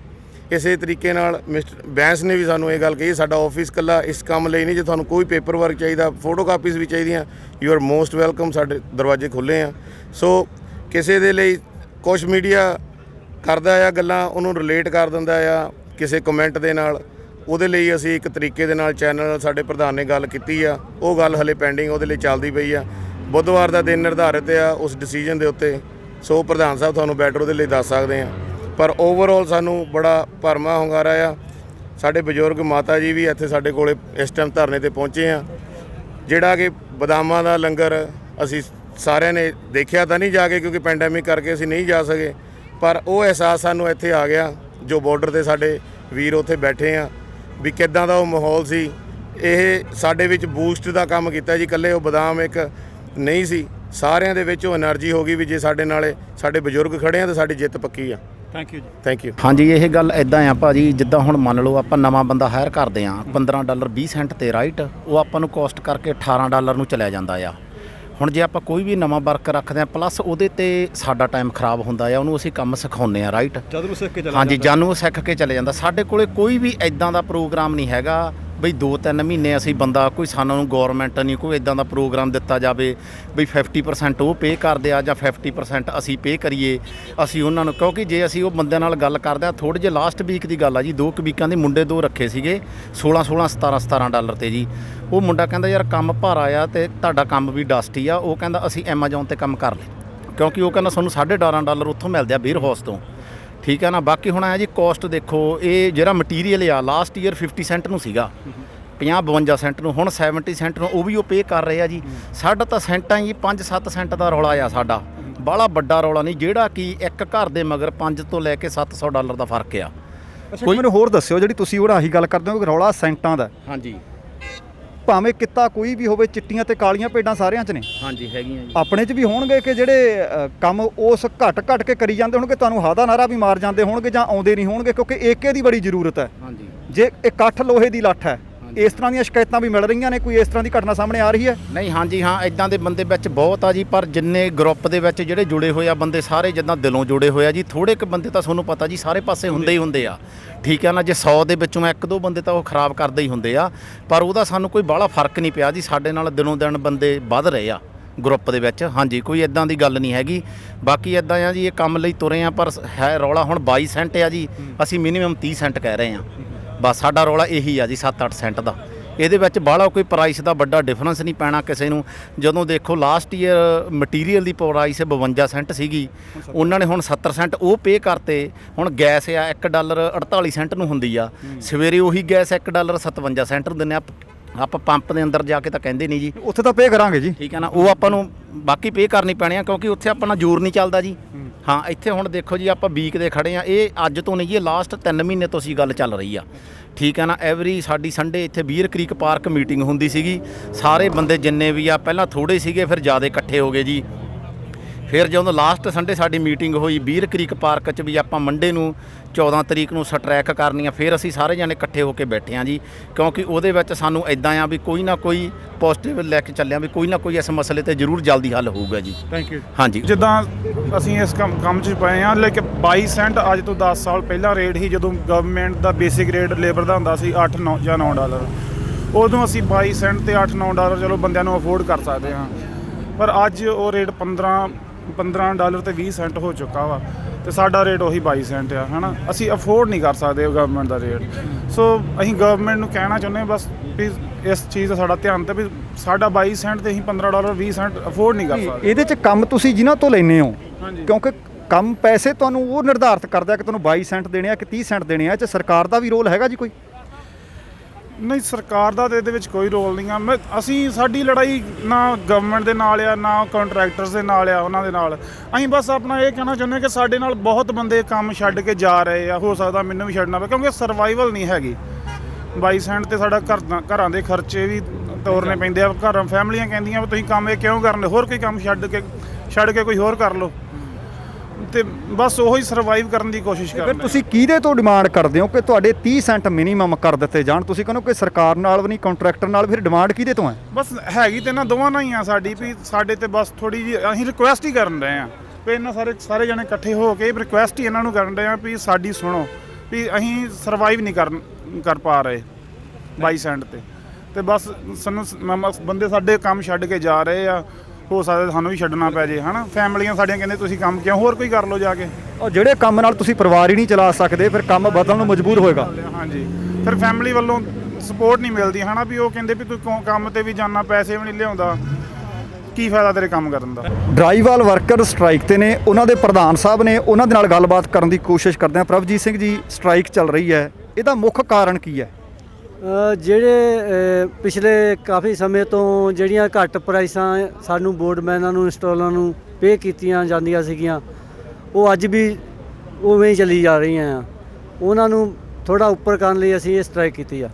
ਇਸੇ ਤਰੀਕੇ ਨਾਲ ਮਿਸਟਰ ਬੈਂਸ ਨੇ ਵੀ ਸਾਨੂੰ ਇਹ ਗੱਲ ਕਹੀ, ਸਾਡਾ ਆਫਿਸ ਇਕੱਲਾ ਇਸ ਕੰਮ ਲਈ ਨਹੀਂ, ਜੇ ਤੁਹਾਨੂੰ ਕੋਈ ਪੇਪਰ ਵਰਕ ਚਾਹੀਦਾ, ਫੋਟੋ ਕਾਪੀਜ਼ ਵੀ ਚਾਹੀਦੀਆਂ, ਯੂ ਆਰ ਮੋਸਟ ਵੈਲਕਮ, ਸਾਡੇ ਦਰਵਾਜ਼ੇ ਖੁੱਲ੍ਹੇ ਆ। ਸੋ ਕਿਸੇ ਦੇ ਲਈ ਕੁਛ ਮੀਡੀਆ ਕਰਦਾ ਆ ਗੱਲਾਂ, ਉਹਨੂੰ ਰਿਲੇਟ ਕਰ ਦਿੰਦਾ ਆ ਕਿਸੇ ਕਮੈਂਟ ਦੇ ਨਾਲ, ਉਹਦੇ ਲਈ ਅਸੀਂ ਇੱਕ ਤਰੀਕੇ ਦੇ ਨਾਲ ਚੈਨਲ, ਸਾਡੇ ਪ੍ਰਧਾਨ ਨੇ ਗੱਲ ਕੀਤੀ ਆ, ਉਹ ਗੱਲ ਹਲੇ ਪੈਂਡਿੰਗ, ਉਹਦੇ ਲਈ ਚੱਲਦੀ ਪਈ ਆ। ਬੁੱਧਵਾਰ ਦਾ ਦਿਨ ਨਿਰਧਾਰਿਤ ਆ ਉਸ ਡਿਸੀਜਨ ਦੇ ਉੱਤੇ, ਸੋ ਪ੍ਰਧਾਨ ਸਾਹਿਬ ਤੁਹਾਨੂੰ ਬੈਟਰ ਉਹਦੇ ਲਈ ਦੱਸ ਸਕਦੇ ਆ। ਪਰ ਓਵਰਆਲ ਸਾਨੂੰ ਬੜਾ ਭਰਮਾ ਹੁੰਗਾਰਾ ਆ। ਸਾਡੇ ਬਜ਼ੁਰਗ ਮਾਤਾ ਜੀ ਵੀ ਇੱਥੇ ਸਾਡੇ ਕੋਲੇ ਇਸ ਟਾਈਮ ਧਰਨੇ ਤੇ ਪਹੁੰਚੇ ਆ, ਜਿਹੜਾ ਕਿ ਬਦਾਮਾਂ ਦਾ ਲੰਗਰ ਅਸੀਂ ਸਾਰਿਆਂ ਨੇ ਦੇਖਿਆ ਤਾਂ ਨਹੀਂ ਜਾ ਕੇ, ਕਿਉਂਕਿ ਪੈਂਡੈਮਿਕ ਕਰਕੇ ਅਸੀਂ ਨਹੀਂ ਜਾ ਸਕੇ, ਪਰ ਉਹ ਅਹਿਸਾਸ ਸਾਨੂੰ ਇੱਥੇ ਆ ਗਿਆ ਜੋ ਬਾਰਡਰ ਤੇ ਸਾਡੇ ਵੀਰ ਉੱਥੇ ਬੈਠੇ ਆ ਵੀ ਕਿੱਦਾਂ ਦਾ ਉਹ ਮਾਹੌਲ ਸੀ। ਇਹ ਸਾਡੇ ਵਿੱਚ ਬੂਸਟ ਦਾ ਕੰਮ ਕੀਤਾ ਜੀ, ਇਕੱਲੇ ਉਹ ਬਦਾਮ ਇੱਕ ਨਹੀਂ ਸੀ, ਸਾਰਿਆਂ ਦੇ ਵਿੱਚ ਉਹ એનર્ਜੀ ਹੋ ਗਈ ਵੀ ਜੇ ਸਾਡੇ ਨਾਲੇ ਸਾਡੇ ਬਜ਼ੁਰਗ ਖੜੇ ਆ ਤਾਂ ਸਾਡੀ ਜਿੱਤ ਪੱਕੀ ਆ। ਥੈਂਕ ਯੂ ਜੀ। Thank you. ਹਾਂਜੀ ਇਹ ਗੱਲ ਇਦਾਂ ਆ ਭਾਜੀ, ਜਿੱਦਾਂ ਹੁਣ ਮੰਨ ਲਓ ਆਪਾਂ ਨਵਾਂ ਬੰਦਾ ਹਾਇਰ ਕਰਦੇ ਆ $15.20 ਤੇ ਰਾਈਟ, ਉਹ ਆਪਾਂ ਨੂੰ ਕੋਸਟ ਕਰਕੇ $18 ਨੂੰ ਚਲਿਆ ਜਾਂਦਾ ਆ। ਹੁਣ ਜੇ ਆਪਾਂ ਕੋਈ ਵੀ ਨਵਾਂ ਵਰਕ ਰੱਖਦੇ ਆ ਪਲੱਸ ਉਹਦੇ ਤੇ ਸਾਡਾ ਟਾਈਮ ਖਰਾਬ ਹੁੰਦਾ ਆ, ਉਹਨੂੰ ਅਸੀਂ ਕੰਮ ਸਿਖਾਉਂਦੇ ਆ ਰਾਈਟ। ਜਦ ਨੂੰ ਸਿੱਖ ਕੇ ਚਲਾ ਹਾਂਜੀ ਜਾਨੂੰ ਉਹ ਸਿੱਖ ਕੇ ਚਲੇ ਜਾਂਦਾ। ਸਾਡੇ ਕੋਲੇ ਕੋਈ ਵੀ ਇਦਾਂ ਦਾ ਪ੍ਰੋਗਰਾਮ ਨਹੀਂ ਹੈਗਾ ਬਈ 2-3 ਮਹੀਨੇ ਅਸੀਂ ਬੰਦਾ ਕੋਈ ਸਾਨੂੰ ਗੌਰਮੈਂਟ ਨਹੀਂ ਕੋਈ ਇਦਾਂ ਦਾ ਪ੍ਰੋਗਰਾਮ ਦਿੱਤਾ ਜਾਵੇ ਬਈ 50% ਉਹ ਪੇ ਕਰਦੇ ਆ ਜਾਂ 50% ਅਸੀਂ ਪੇ ਕਰੀਏ ਅਸੀਂ ਉਹਨਾਂ ਨੂੰ, ਕਿਉਂਕਿ ਜੇ ਅਸੀਂ ਉਹ ਬੰਦਿਆਂ ਨਾਲ ਗੱਲ ਕਰਦੇ ਆ ਥੋੜ੍ਹੇ ਜਿਹੇ ਲਾਸਟ ਵੀਕ ਦੀ ਗੱਲ ਆ ਜੀ, 2 ਵੀਕਾਂ ਦੇ ਮੁੰਡੇ 2 ਰੱਖੇ ਸੀਗੇ $16-17 ਤੇ ਜੀ। ਉਹ ਮੁੰਡਾ ਕਹਿੰਦਾ ਯਾਰ ਕੰਮ ਭਾਰਾ ਆ ਤੇ ਤੁਹਾਡਾ ਕੰਮ ਵੀ ਡਸਟੀ ਆ, ਉਹ ਕਹਿੰਦਾ ਅਸੀਂ ਐਮਾਜ਼ੋਨ ਤੇ ਕੰਮ ਕਰ ਲਏ, ਕਿਉਂਕਿ ਉਹ ਕਹਿੰਦਾ ਸਾਨੂੰ $18.5 ਉੱਥੋਂ ਮਿਲਦੇ ਆ ਵੇਅਰ ਹਾਊਸ ਤੋਂ, ਠੀਕ ਹੈ ਨਾ। ਬਾਕੀ ਹੁਣ ਆਇਆ ਜੀ ਕੋਸਟ ਦੇਖੋ, ਇਹ ਜਿਹੜਾ ਮਟੀਰੀਅਲ ਆ ਲਾਸਟ ਈਅਰ 50 ਸੈਂਟ ਨੂੰ ਸੀਗਾ, 50-52 ਸੈਂਟ ਨੂੰ, ਹੁਣ 70 ਸੈਂਟ ਨੂੰ ਉਹ ਵੀ ਉਹ ਪੇ ਕਰ ਰਹੇ ਆ ਜੀ। ਸਾਡਾ ਤਾਂ ਸੈਂਟਾਂ ਹੀ 5-7 ਸੈਂਟ ਦਾ ਰੌਲਾ ਆ ਸਾਡਾ, ਬਾਹਲਾ ਵੱਡਾ ਰੌਲਾ ਨਹੀਂ, ਜਿਹੜਾ ਕਿ ਇੱਕ ਘਰ ਦੇ ਮਗਰ 5 ਤੋਂ ਲੈ ਕੇ $700 ਦਾ ਫਰਕ ਆ। ਕੋਈ ਮੈਨੂੰ ਹੋਰ ਦੱਸਿਓ, ਜਿਹੜੀ ਤੁਸੀਂ ਹੁਣ ਆਹੀ ਗੱਲ ਕਰਦੇ ਹੋ ਕਿ ਰੌਲਾ ਸੈਂਟਾਂ ਦਾ, ਹਾਂਜੀ ਭਾਵੇਂ ਕਿੱਤਾ ਕੋਈ ਵੀ ਹੋਵੇ, ਚਿੱਟੀਆਂ ਤੇ ਕਾਲੀਆਂ ਭੇਡਾਂ ਸਾਰਿਆਂ 'ਚ ਨੇ, ਹਾਂਜੀ ਹੈਗੀਆਂ ਜੀ। ਆਪਣੇ 'ਚ ਵੀ ਹੋਣਗੇ ਕਿ ਜਿਹੜੇ ਕੰਮ ਉਸ ਘੱਟ ਕੇ ਕਰੀ ਜਾਂਦੇ ਹੋਣਗੇ, ਤੁਹਾਨੂੰ ਹਾਦਾ ਨਾਰਾ ਵੀ ਮਾਰ ਜਾਂਦੇ ਹੋਣਗੇ ਜਾਂ ਆਉਂਦੇ ਨਹੀਂ ਹੋਣਗੇ, ਕਿਉਂਕਿ ਏਕੇ ਦੀ ਬੜੀ ਜ਼ਰੂਰਤ ਹੈ। ਹਾਂਜੀ ਜੇ ਇਕੱਠ ਲੋਹੇ ਦੀ ਲੱਠ ਹੈ, ਇਸ ਤਰ੍ਹਾਂ ਦੀਆਂ ਸ਼ਿਕਾਇਤਾਂ ਵੀ ਮਿਲ ਰਹੀਆਂ ਨੇ, ਕੋਈ ਇਸ ਤਰ੍ਹਾਂ ਦੀ ਘਟਨਾ ਸਾਹਮਣੇ ਆ ਰਹੀ ਹੈ? ਨਹੀਂ ਹਾਂਜੀ ਹਾਂ ਇਦਾਂ ਦੇ ਬੰਦੇ ਵਿੱਚ ਬਹੁਤ ਆ ਜੀ, ਪਰ ਜਿੰਨੇ ਗਰੁੱਪ ਦੇ ਵਿੱਚ ਜਿਹੜੇ ਜੁੜੇ ਹੋਏ ਆ ਬੰਦੇ ਸਾਰੇ ਜਿੱਦਾਂ ਦਿਲੋਂ ਜੁੜੇ ਹੋਏ ਆ ਜੀ, ਥੋੜੇ ਕੁ ਬੰਦੇ ਤਾਂ ਤੁਹਾਨੂੰ ਪਤਾ ਜੀ ਸਾਰੇ ਪਾਸੇ ਹੁੰਦੇ ਹੀ ਹੁੰਦੇ ਆ, ਠੀਕ ਹੈ ਨਾ। ਜੇ 100 ਦੇ ਵਿੱਚੋਂ 1-2 ਬੰਦੇ ਤਾਂ ਉਹ ਖਰਾਬ ਕਰਦੇ ਹੀ ਹੁੰਦੇ ਆ, ਪਰ ਉਹਦਾ ਸਾਨੂੰ ਕੋਈ ਬਾਹਲਾ ਫਰਕ ਨਹੀਂ ਪਿਆ ਜੀ, ਸਾਡੇ ਨਾਲ ਦਿਨੋਂ ਦਿਨ ਬੰਦੇ ਵੱਧ ਰਹੇ ਆ ਗਰੁੱਪ ਦੇ ਵਿੱਚ। ਹਾਂਜੀ ਕੋਈ ਇਦਾਂ ਦੀ ਗੱਲ ਨਹੀਂ ਹੈਗੀ। ਬਾਕੀ ਇਦਾਂ ਆ ਜੀ, ਇਹ ਕੰਮ ਲਈ ਤੁਰੇ ਆ, ਪਰ ਹੈ ਰੌਲਾ ਹੁਣ 22 ਸੈਂਟ ਆ ਜੀ, ਅਸੀਂ ਮਿਨੀਮਮ 30 ਸੈਂਟ ਕਹਿ ਰਹੇ ਆ, ਬਸ ਸਾਡਾ ਰੌਲਾ ਇਹੀ ਆ ਜੀ 7-8 ਸੈਂਟ ਦਾ। ਇਹਦੇ ਵਿੱਚ ਬਾਹਲਾ ਕੋਈ ਪ੍ਰਾਈਸ ਦਾ ਵੱਡਾ ਡਿਫਰੈਂਸ ਨਹੀਂ ਪੈਣਾ ਕਿਸੇ ਨੂੰ। ਜਦੋਂ ਦੇਖੋ ਲਾਸਟ ਈਅਰ ਮਟੀਰੀਅਲ ਦੀ ਪ੍ਰਾਈਸ 52 ਸੈਂਟ ਸੀਗੀ, ਉਹਨਾਂ ਨੇ ਹੁਣ 70 ਸੈਂਟ ਉਹ ਪੇ ਕਰਤੇ। ਹੁਣ ਗੈਸ ਆ $1.48 ਨੂੰ ਹੁੰਦੀ ਆ, ਸਵੇਰੇ ਉਹੀ ਗੈਸ $1.57 ਨੂੰ ਦਿੰਦੇ ਆ। ਆਪਾਂ ਪੰਪ ਦੇ ਅੰਦਰ ਜਾ ਕੇ ਤਾਂ ਕਹਿੰਦੇ ਨਹੀਂ ਜੀ, ਉੱਥੇ ਤਾਂ ਪੇ ਕਰਾਂਗੇ ਜੀ, ਠੀਕ ਹੈ ਨਾ, ਉਹ ਆਪਾਂ ਨੂੰ ਬਾਕੀ ਪੇ ਕਰਨੀ ਪੈਣੀ ਆ, ਕਿਉਂਕਿ ਉੱਥੇ ਆਪਣਾ ਜ਼ੋਰ ਨਹੀਂ ਚੱਲਦਾ ਜੀ। ਹਾਂ ਇੱਥੇ ਹੁਣ ਦੇਖੋ ਜੀ ਆਪਾਂ ਵੀਕ ਦੇ ਖੜੇ ਆ, ਇਹ ਅੱਜ ਤੋਂ ਨਹੀਂ ਜੀ, ਇਹ ਲਾਸਟ 3 ਮਹੀਨੇ ਤੋਂ ਅਸੀਂ ਗੱਲ ਚੱਲ ਰਹੀ ਆ, ਠੀਕ ਹੈ ਨਾ। ਐਵਰੀ ਸਾਡੀ ਸੰਡੇ ਇੱਥੇ ਬੀਅਰ ਕ੍ਰੀਕ ਪਾਰਕ ਮੀਟਿੰਗ ਹੁੰਦੀ ਸੀਗੀ, ਸਾਰੇ ਬੰਦੇ ਜਿੰਨੇ ਵੀ ਆ, ਪਹਿਲਾਂ ਥੋੜੇ ਸੀਗੇ ਫਿਰ ਜ਼ਿਆਦਾ ਇਕੱਠੇ ਹੋ ਗਏ ਜੀ। ਫਿਰ ਜਦੋਂ ਲਾਸਟ ਸੰਡੇ ਸਾਡੀ ਮੀਟਿੰਗ ਹੋਈ ਬੀਅਰ ਕ੍ਰੀਕ ਪਾਰਕ 'ਚ ਵੀ ਆਪਾਂ ਮੰਡੇ ਨੂੰ 14 ਤਰੀਕ ਨੂੰ ਸਟ੍ਰੈਕ ਕਰਨੀ ਆ, ਫਿਰ ਅਸੀਂ ਸਾਰੇ ਜਣੇ ਇਕੱਠੇ ਹੋ ਕੇ ਬੈਠੇ ਆ ਜੀ, ਕਿਉਂਕਿ ਉਹਦੇ ਵਿੱਚ ਸਾਨੂੰ ਇਦਾਂ ਆ ਵੀ ਕੋਈ ਨਾ ਕੋਈ ਪੋਜ਼ਿਟਿਵ ਲੈ ਕੇ ਚੱਲਿਆ ਵੀ ਕੋਈ ਨਾ ਕੋਈ ਇਸ ਮਸਲੇ ਤੇ ਜ਼ਰੂਰ ਜਲਦੀ ਹੱਲ ਹੋਊਗਾ ਜੀ। Thank you. ਹਾਂਜੀ ਜਿੱਦਾਂ ਅਸੀਂ ਇਸ ਕੰਮ 'ਚ ਪਏ ਹਾਂ, ਲੇਕਿਨ 22 ਸੈਂਟ ਅੱਜ ਤੋਂ 10 ਸਾਲ ਪਹਿਲਾਂ ਰੇਟ ਸੀ, ਜਦੋਂ ਗਵਰਨਮੈਂਟ ਦਾ ਬੇਸਿਕ ਰੇਟ ਲੇਬਰ ਦਾ ਹੁੰਦਾ ਸੀ 8-9 ਜਾਂ $9, ਉਦੋਂ ਅਸੀਂ 22 ਸੈਂਟ ਤੇ $8-9 ਚਲੋ ਬੰਦਿਆਂ ਨੂੰ ਅਫੋਰਡ ਕਰ ਸਕਦੇ ਹਾਂ। ਪਰ ਅੱਜ ਉਹ ਰੇਟ $15 ਤੇ 20 ਸੈਂਟ ਹੋ ਚੁੱਕਾ ਵਾ, ਤੇ ਸਾਡਾ ਰੇਟ ਉਹੀ 22 ਸੈਂਟ ਆ, ਹੈ ਨਾ। ਅਸੀਂ ਅਫੋਰਡ ਨਹੀਂ ਕਰ ਸਕਦੇ ਗਵਰਨਮੈਂਟ ਦਾ ਰੇਟ। ਸੋ ਅਸੀਂ ਗਵਰਨਮੈਂਟ ਨੂੰ ਕਹਿਣਾ ਚਾਹੁੰਦੇ ਹਾਂ ਬਸ ਵੀ ਇਸ ਚੀਜ਼ ਦਾ ਸਾਡਾ ਧਿਆਨ ਤੇ ਵੀ ਸਾਡਾ 22 ਸੈਂਟ ਤੇ ਅਸੀਂ $15 20 ਸੈਂਟ ਅਫੋਰਡ ਨਹੀਂ ਕਰ ਸਕਦੇ। ਇਹਦੇ 'ਚ ਕੰਮ ਤੁਸੀਂ ਜਿਨ੍ਹਾਂ ਤੋਂ ਲੈਂਦੇ ਹੋ, ਹਾਂਜੀ। ਕਿਉਂਕਿ ਕੰਮ ਪੈਸੇ ਤੁਹਾਨੂੰ ਉਹ ਨਿਰਧਾਰਿਤ ਕਰਦਾ ਕਿ ਤੁਹਾਨੂੰ 22 ਸੈਂਟ ਦੇਣੇ ਆ ਕਿ 30 ਸੈਂਟ ਦੇਣੇ ਆ, ਇਹ 'ਚ ਸਰਕਾਰ ਦਾ ਵੀ ਰੋਲ ਹੈਗਾ ਜੀ ਕੋਈ? ਨਹੀਂ, ਸਰਕਾਰ ਦਾ ਤਾਂ ਇਹਦੇ ਵਿੱਚ ਕੋਈ ਰੋਲ ਨਹੀਂ ਆ। ਅਸੀਂ ਸਾਡੀ ਲੜਾਈ ਨਾ ਗਵਰਨਮੈਂਟ ਦੇ ਨਾਲ ਆ, ਨਾ ਕੰਟਰੈਕਟਰਸ ਦੇ ਨਾਲ ਆ, ਉਹਨਾਂ ਦੇ ਨਾਲ। ਅਸੀਂ ਬਸ ਆਪਣਾ ਇਹ ਕਹਿਣਾ ਚਾਹੁੰਦੇ ਕਿ ਸਾਡੇ ਨਾਲ ਬਹੁਤ ਬੰਦੇ ਕੰਮ ਛੱਡ ਕੇ ਜਾ ਰਹੇ ਆ, ਹੋ ਸਕਦਾ ਮੈਨੂੰ ਵੀ ਛੱਡਣਾ ਪਵੇ, ਕਿਉਂਕਿ ਸਰਵਾਈਵਲ ਨਹੀਂ ਹੈਗੀ। 22 ਸੈਂਟ ਤੇ ਸਾਡਾ ਘਰਾਂ ਦੇ ਖਰਚੇ ਵੀ ਤੋਰਨੇ ਪੈਂਦੇ ਆ, ਘਰਾਂ ਫੈਮਲੀਆਂ ਕਹਿੰਦੀਆਂ ਵੀ ਤੁਸੀਂ ਕੰਮ ਇਹ ਕਿਉਂ ਕਰਨੇ, ਹੋਰ ਕੋਈ ਕੰਮ ਛੱਡ ਕੇ ਕੋਈ ਹੋਰ ਕਰ ਲਓ, ਤੇ ਬਸ ਉਹੀ ਸਰਵਾਈਵ ਕਰਨ ਦੀ ਕੋਸ਼ਿਸ਼ ਕਰ ਰਹੇ। ਫਿਰ ਤੁਸੀਂ ਕਿਹਦੇ ਤੋਂ ਡਿਮਾਂਡ ਕਰਦੇ ਹੋ ਕਿ ਤੁਹਾਡੇ 30 ਸੈਂਟ ਮਿਨੀਮਮ ਕਰ ਦਿੱਤੇ ਜਾਣ? ਤੁਸੀਂ ਕਹਿੰਦੇ ਕਿ ਸਰਕਾਰ ਨਾਲ ਵੀ ਨਹੀਂ, ਕੰਟਰੈਕਟਰ ਨਾਲ, ਫਿਰ ਡਿਮਾਂਡ ਕਿਹਦੇ ਤੋਂ ਹੈ? ਬਸ ਹੈਗੀ ਤੇ ਇਹਨਾਂ ਦੋਵਾਂ ਨਾਲ ਹੀ ਆ ਸਾਡੀ, ਵੀ ਸਾਡੇ ਤੇ ਬਸ ਥੋੜੀ ਜਿਹੀ ਅਸੀਂ ਰਿਕੁਐਸਟ ਹੀ ਕਰਨ ਰਹੇ ਆ ਵੀ ਇਹਨਾਂ ਸਾਰੇ ਜਣੇ ਇਕੱਠੇ ਹੋ ਕੇ ਰਿਕੁਐਸਟ ਹੀ ਇਹਨਾਂ ਨੂੰ ਕਰਨ ਰਹੇ ਆ ਵੀ ਸਾਡੀ ਸੁਣੋ, ਵੀ ਅਸੀਂ ਸਰਵਾਈਵ ਨਹੀਂ ਕਰ ਪਾ ਰਹੇ 22 ਸੈਂਟ ਤੇ ਬਸ ਸਾਨੂੰ ਬੰਦੇ ਸਾਡੇ ਕੰਮ ਛੱਡ ਕੇ ਜਾ ਰਹੇ ਆ, ਹੋ ਸਕਦਾ ਸਾਨੂੰ ਵੀ ਛੱਡਣਾ ਪੈ ਜੇ, ਹੈ ਨਾ। ਫੈਮਲੀਆਂ ਸਾਡੀਆਂ ਕਹਿੰਦੇ ਤੁਸੀਂ ਕੰਮ ਕਿਉਂ, ਹੋਰ ਕੋਈ ਕਰ ਲਓ ਜਾ ਕੇ। ਔਰ ਜਿਹੜੇ ਕੰਮ ਨਾਲ ਤੁਸੀਂ ਪਰਿਵਾਰ ਹੀ ਨਹੀਂ ਚਲਾ ਸਕਦੇ, ਫਿਰ ਕੰਮ ਬਦਲਣ ਨੂੰ ਮਜਬੂਰ ਹੋਏਗਾ। ਹਾਂਜੀ, ਫਿਰ ਫੈਮਲੀ ਵੱਲੋਂ ਸਪੋਰਟ ਨਹੀਂ ਮਿਲਦੀ, ਹੈ ਨਾ, ਵੀ ਉਹ ਕਹਿੰਦੇ ਵੀ ਤੂੰ ਕੰਮ ਤੇ ਵੀ ਜਾਣਾ, ਪੈਸੇ ਵੀ ਨਹੀਂ ਲਿਆਉਂਦਾ, ਕੀ ਫਾਇਦਾ ਤੇਰੇ ਕੰਮ ਕਰਨ ਦਾ। ਡਰਾਈਵਾਲ ਵਰਕਰ ਸਟ੍ਰਾਈਕ ਤੇ ਨੇ, ਉਹਨਾਂ ਦੇ ਪ੍ਰਧਾਨ ਸਾਹਿਬ ਨੇ, ਉਹਨਾਂ ਦੇ ਨਾਲ ਗੱਲਬਾਤ ਕਰਨ ਦੀ ਕੋਸ਼ਿਸ਼ ਕਰਦੇ ਹਾਂ। ਪ੍ਰਭਜੀਤ ਸਿੰਘ ਜੀ, ਸਟ੍ਰਾਈਕ ਚੱਲ ਰਹੀ ਹੈ, ਇਹਦਾ ਮੁੱਖ ਕਾਰਨ ਕੀ ਹੈ? ਜਿਹੜੇ ਪਿਛਲੇ ਕਾਫੀ ਸਮੇਂ ਤੋਂ ਜਿਹੜੀਆਂ ਘੱਟ ਪ੍ਰਾਈਸਾਂ ਸਾਨੂੰ ਬੋਰਡਮੈਨਾਂ ਨੂੰ, ਇੰਸਟਾਲਰਾਂ ਨੂੰ ਪੇ ਕੀਤੀਆਂ ਜਾਂਦੀਆਂ ਸੀਗੀਆਂ, ਉਹ ਅੱਜ ਵੀ ਉਵੇਂ ਹੀ ਚੱਲੀ ਜਾ ਰਹੀਆਂ ਆ। ਉਹਨਾਂ ਨੂੰ ਥੋੜ੍ਹਾ ਉੱਪਰ ਕਰਨ ਲਈ ਅਸੀਂ ਇਹ ਸਟ੍ਰਾਈਕ ਕੀਤੀ ਆ।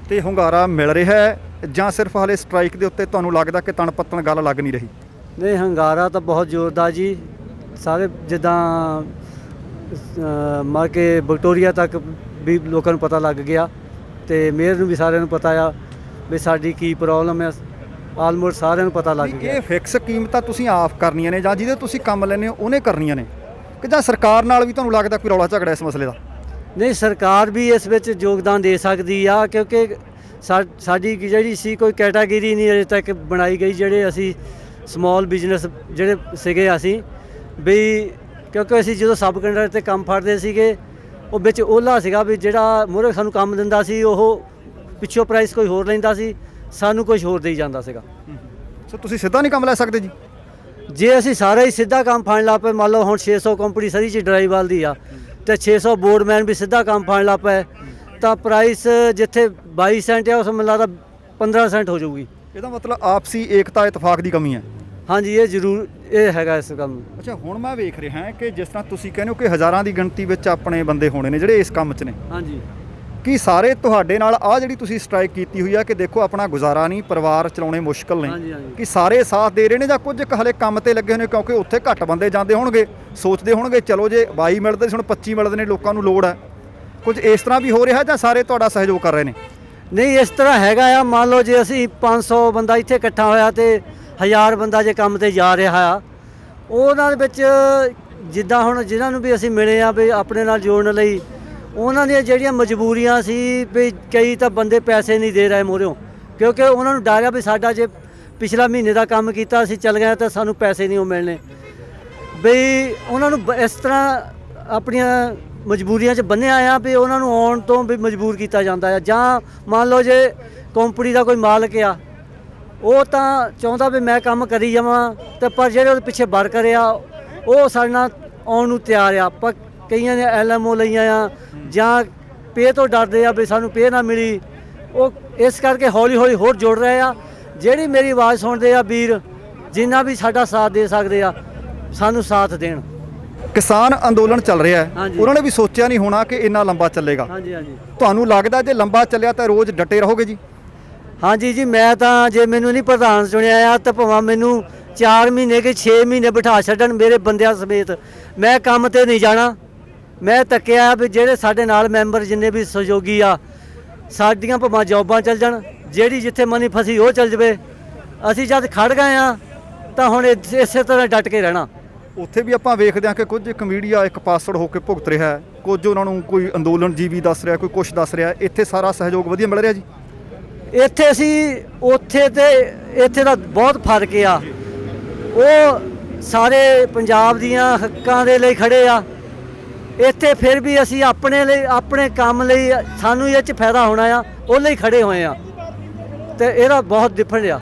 ਤੇ ਹੁੰਗਾਰਾ ਮਿਲ ਰਿਹਾ ਹੈ ਜਾਂ ਸਿਰਫ ਹਾਲੇ ਸਟ੍ਰਾਈਕ ਦੇ ਉੱਤੇ ਤੁਹਾਨੂੰ ਲੱਗਦਾ ਕਿ ਤਣ ਪੱਤਣ ਗੱਲ ਲੱਗ ਨਹੀਂ ਰਹੀ? ਨਹੀਂ, ਹੰਗਾਰਾ ਤਾਂ ਬਹੁਤ ਜ਼ੋਰਦਾਰ ਜੀ। ਸਾਰੇ ਜਿੱਦਾਂ ਮਾ ਕੇ ਵਿਕਟੋਰੀਆ ਤੱਕ ਵੀ ਲੋਕਾਂ ਨੂੰ ਪਤਾ ਲੱਗ ਗਿਆ ਤੇ ਮੇਅਰ ਨੂੰ ਵੀ ਸਾਰਿਆਂ ਨੂੰ ਪਤਾ ਆ ਵੀ ਸਾਡੀ ਕੀ ਪ੍ਰੋਬਲਮ ਹੈ। ਆਲਮੋਸਟ ਸਾਰਿਆਂ ਨੂੰ ਪਤਾ ਲੱਗ ਗਿਆ। ਇਹ ਫਿਕਸ ਕੀਮਤਾਂ ਤੁਸੀਂ ਆਪ ਕਰਨੀਆਂ ਨੇ ਜਾਂ ਜਿਹਦੇ ਤੁਸੀਂ ਕੰਮ ਲੈਂਦੇ ਹੋ ਉਹਨੇ ਕਰਨੀਆਂ ਨੇ, ਕਿ ਜਾਂ ਸਰਕਾਰ ਨਾਲ ਵੀ ਤੁਹਾਨੂੰ ਲੱਗਦਾ ਕੋਈ ਰੌਲਾ ਝਗੜਾ ਇਸ ਮਸਲੇ ਦਾ? ਨਹੀਂ, ਸਰਕਾਰ ਵੀ ਇਸ ਵਿੱਚ ਯੋਗਦਾਨ ਦੇ ਸਕਦੀ ਆ ਕਿਉਂਕਿ ਸਾਡੀ ਜਿਹੜੀ ਸੀ ਕੋਈ ਕੈਟਾਗਰੀ ਨਹੀਂ ਅਜੇ ਤੱਕ ਬਣਾਈ ਗਈ ਜਿਹੜੇ ਅਸੀਂ ਸਮਾਲ ਬਿਜ਼ਨਸ ਜਿਹੜੇ ਸੀਗੇ ਅਸੀਂ ਵੀ, ਕਿਉਂਕਿ ਅਸੀਂ ਜਦੋਂ ਸਬ ਕੰਟਰੈਕਟ ਤੇ ਕੰਮ ਫੜਦੇ ਸੀਗੇ ਉਹ ਵਿੱਚ ਓਲਾ ਸੀਗਾ ਵੀ ਜਿਹੜਾ ਮੂਹਰੇ ਸਾਨੂੰ ਕੰਮ ਦਿੰਦਾ ਸੀ ਉਹ ਪਿੱਛੋਂ ਪ੍ਰਾਈਸ ਕੋਈ ਹੋਰ ਲੈਂਦਾ ਸੀ, ਸਾਨੂੰ ਕੁਝ ਹੋਰ ਦੇਈ ਜਾਂਦਾ ਸੀਗਾ। ਸੋ ਤੁਸੀਂ ਸਿੱਧਾ ਨਹੀਂ ਕੰਮ ਲੈ ਸਕਦੇ ਜੀ? ਜੇ ਅਸੀਂ ਸਾਰਾ ਹੀ ਸਿੱਧਾ ਕੰਮ ਫੜਨ ਲੱਗ ਪਏ, ਮੰਨ ਲਓ ਹੁਣ 600 ਕੰਪਨੀ ਸਰੀ ਚ ਡਰਾਈਵਰ ਦੀ ਆ ਤੇ 600 ਬੋਰਡਮੈਨ ਵੀ ਸਿੱਧਾ ਕੰਮ ਫੜਨ ਲੱਗ ਪਏ ਤਾਂ ਪ੍ਰਾਈਸ ਜਿੱਥੇ 22 ਸੈਂਟ ਆ ਉਸ ਮੈਨੂੰ ਲੱਗਦਾ 15 ਸੈਂਟ ਹੋ ਜਾਊਗੀ। ਇਹਦਾ ਮਤਲਬ ਆਪਸੀ ਏਕਤਾ ਇਤਫਾਕ ਦੀ ਕਮੀ ਹੈ। ਹਾਂਜੀ, ਇਹ ਜ਼ਰੂਰ ਇਹ ਹੈਗਾ ਇਸ ਕੰਮ। ਅੱਛਾ, ਹੁਣ ਮੈਂ ਵੇਖ ਰਿਹਾ ਕਿ ਜਿਸ ਤਰ੍ਹਾਂ ਤੁਸੀਂ ਕਹਿੰਦੇ ਹੋ ਕਿ ਹਜ਼ਾਰਾਂ ਦੀ ਗਿਣਤੀ ਵਿੱਚ ਆਪਣੇ ਬੰਦੇ ਹੋਣੇ ਨੇ ਜਿਹੜੇ ਇਸ ਕੰਮ 'ਚ ਨੇ, ਹਾਂਜੀ, ਕੀ ਸਾਰੇ ਤੁਹਾਡੇ ਨਾਲ ਆ ਜਿਹੜੀ ਤੁਸੀਂ ਸਟ੍ਰਾਈਕ ਕੀਤੀ ਹੋਈ ਆ ਕਿ ਦੇਖੋ ਆਪਣਾ ਗੁਜ਼ਾਰਾ ਨਹੀਂ, ਪਰਿਵਾਰ ਚਲਾਉਣੇ ਮੁਸ਼ਕਲ ਨੇ, ਹਾਂਜੀ, ਹਾਂਜੀ। ਕਿ ਸਾਰੇ ਸਾਥ ਦੇ ਰਹੇ ਨੇ ਜਾਂ ਕੁਝ ਕੁ ਹਲੇ ਕੰਮ ਤੇ ਲੱਗੇ ਹੋਏ ਨੇ ਕਿਉਂਕਿ ਉੱਥੇ ਘੱਟ ਬੰਦੇ ਜਾਂਦੇ ਹੋਣਗੇ, ਸੋਚਦੇ ਹੋਣਗੇ ਚਲੋ ਜੇ 22 ਮਿਲਦੇ ਸੀ ਹੁਣ 25 ਮਿਲਦੇ ਨੇ, ਲੋਕਾਂ ਨੂੰ ਲੋੜ ਹੈ, ਕੁਝ ਇਸ ਤਰ੍ਹਾਂ ਵੀ ਹੋ ਰਿਹਾ ਜਾਂ ਸਾਰੇ ਤੁਹਾਡਾ ਸਹਿਯੋਗ ਕਰ ਰਹੇ ਨੇ? ਨਹੀਂ, ਇਸ ਤਰ੍ਹਾਂ ਹੈਗਾ ਆ। ਮੰਨ ਲਓ ਜੇ ਅਸੀਂ 500 ਬੰਦਾ ਇੱਥੇ ਇਕੱਠਾ ਹੋਇਆ ਤੇ 1000 ਬੰਦਾ ਜੇ ਕੰਮ ਤੇ ਜਾ ਰਿਹਾ ਆ, ਉਹਨਾਂ ਦੇ ਵਿੱਚ ਜਿੱਦਾਂ ਹੁਣ ਜਿਨ੍ਹਾਂ ਨੂੰ ਵੀ ਅਸੀਂ ਮਿਲੇ ਆ ਵੀ ਆਪਣੇ ਨਾਲ ਜੋੜਨ ਲਈ, ਉਹਨਾਂ ਦੀਆਂ ਜਿਹੜੀਆਂ ਮਜਬੂਰੀਆਂ ਸੀ ਵੀ ਕਈ ਤਾਂ ਬੰਦੇ ਪੈਸੇ ਨਹੀਂ ਦੇ ਰਹੇ ਮੋਹਰਿਓਂ ਕਿਉਂਕਿ ਉਹਨਾਂ ਨੂੰ ਡਰ ਆ ਵੀ ਸਾਡਾ ਜੇ ਪਿਛਲਾ ਮਹੀਨੇ ਦਾ ਕੰਮ ਕੀਤਾ ਅਸੀਂ ਚੱਲ ਗਏ ਤਾਂ ਸਾਨੂੰ ਪੈਸੇ ਨਹੀਂ ਉਹ ਮਿਲਣੇ, ਵੀ ਉਹਨਾਂ ਨੂੰ ਇਸ ਤਰ੍ਹਾਂ ਆਪਣੀਆਂ ਮਜਬੂਰੀਆਂ 'ਚ ਬੰਨਿਆ ਆ ਵੀ ਉਹਨਾਂ ਨੂੰ ਆਉਣ ਤੋਂ ਵੀ ਮਜਬੂਰ ਕੀਤਾ ਜਾਂਦਾ ਆ। ਜਾਂ ਮੰਨ ਲਓ ਜੇ ਕੰਪਨੀ ਦਾ ਕੋਈ ਮਾਲਕ ਆ ਉਹ ਤਾਂ ਚਾਹੁੰਦਾ ਵੀ ਮੈਂ ਕੰਮ ਕਰੀ ਜਾਵਾਂ ਤੇ ਪਰ ਜਿਹੜੇ ਉਹਦੇ ਪਿੱਛੇ ਵਰਕਰ ਆ ਉਹ ਸਾਡੇ ਨਾਲ ਆਉਣ ਨੂੰ ਤਿਆਰ ਆ, ਪਰ ਕਈਆਂ ਨੇ LMO ਲਈਆਂ ਆ ਜਾਂ ਪੇ ਤੋਂ ਡਰਦੇ ਆ ਵੀ ਸਾਨੂੰ ਪੇ ਨਾ ਮਿਲੀ, ਉਹ ਇਸ ਕਰਕੇ ਹੌਲੀ ਹੌਲੀ ਹੋਰ ਜੁੜ ਰਹੇ ਆ। ਜਿਹੜੀ ਮੇਰੀ ਆਵਾਜ਼ ਸੁਣਦੇ ਆ ਵੀਰ ਜਿੰਨਾ ਵੀ ਸਾਡਾ ਸਾਥ ਦੇ ਸਕਦੇ ਆ ਸਾਨੂੰ ਸਾਥ ਦੇਣ। ਕਿਸਾਨ ਅੰਦੋਲਨ ਚੱਲ ਰਿਹਾ ਹੈ, ਹਾਂਜੀ। ਉਹਨਾਂ ਨੇ ਵੀ ਸੋਚਿਆ ਨਹੀਂ ਹੋਣਾ ਕਿ ਇੰਨਾ ਲੰਬਾ ਚੱਲੇਗਾ। ਹਾਂਜੀ, ਹਾਂਜੀ, ਤੁਹਾਨੂੰ ਲੱਗਦਾ ਜੇ ਲੰਬਾ ਚੱਲਿਆ ਤਾਂ ਰੋਜ਼ ਡਟੇ ਰਹੋਗੇ ਜੀ? ਹਾਂਜੀ ਜੀ, ਮੈਂ ਤਾਂ ਜੇ ਮੈਨੂੰ ਨਹੀਂ ਪ੍ਰਧਾਨ ਚੁਣਿਆ ਆ ਤਾਂ ਭਾਵੇਂ ਮੈਨੂੰ 4 ਮਹੀਨੇ ਕਿ 6 ਮਹੀਨੇ ਬਿਠਾ ਛੱਡਣ ਮੇਰੇ ਬੰਦਿਆਂ ਸਮੇਤ, ਮੈਂ ਕੰਮ ਤੇ ਨਹੀਂ ਜਾਣਾ। ਮੈਂ ਤੱਕਿਆ ਵੀ ਜਿਹੜੇ ਸਾਡੇ ਨਾਲ ਮੈਂਬਰ ਜਿੰਨੇ ਵੀ ਸਹਿਯੋਗੀ ਆ ਸਾਡੀਆਂ ਭਾਵੇਂ ਜੌਬਾਂ ਚੱਲ ਜਾਣ, ਜਿਹੜੀ ਜਿੱਥੇ ਮਨੀ ਫਸੀ ਉਹ ਚੱਲ ਜਵੇ, ਅਸੀਂ ਜਦ ਖੜ ਗਏ ਆ ਤਾਂ ਹੁਣ ਇਸੇ ਤਰ੍ਹਾਂ ਡਟ ਕੇ ਰਹਿਣਾ। ਉੱਥੇ ਵੀ ਆਪਾਂ ਵੇਖਦੇ ਹਾਂ ਕਿ ਕੁਝ ਇੱਕ ਮੀਡੀਆ ਇੱਕ ਪਾਸੜ ਹੋ ਕੇ ਭੁਗਤ ਰਿਹਾ ਹੈ, ਕੁਝ ਉਹਨਾਂ ਨੂੰ ਕੋਈ ਅੰਦੋਲਨ ਜੀਵੀ ਦੱਸ ਰਿਹਾ, ਕੋਈ ਕੁਛ ਦੱਸ ਰਿਹਾ। ਇੱਥੇ ਸਾਰਾ ਸਹਿਯੋਗ ਵਧੀਆ ਮਿਲ ਰਿਹਾ ਜੀ? ਇੱਥੇ ਅਸੀਂ ਉੱਥੇ ਤੇ ਇੱਥੇ ਦਾ ਬਹੁਤ ਫਰਕ ਆ। ਉਹ ਸਾਰੇ ਪੰਜਾਬ ਦੀਆਂ ਹੱਕਾਂ ਦੇ ਲਈ ਖੜੇ ਆ, ਇੱਥੇ ਫਿਰ ਵੀ ਅਸੀਂ ਆਪਣੇ ਲਈ ਆਪਣੇ ਕੰਮ ਲਈ ਸਾਨੂੰ ਇਹ 'ਚ ਫਾਇਦਾ ਹੋਣਾ ਆ ਉਹ ਲਈ ਖੜੇ ਹੋਏ ਆ ਤੇ ਇਹਦਾ ਬਹੁਤ ਡਿਫਰੈਂਟ ਆ।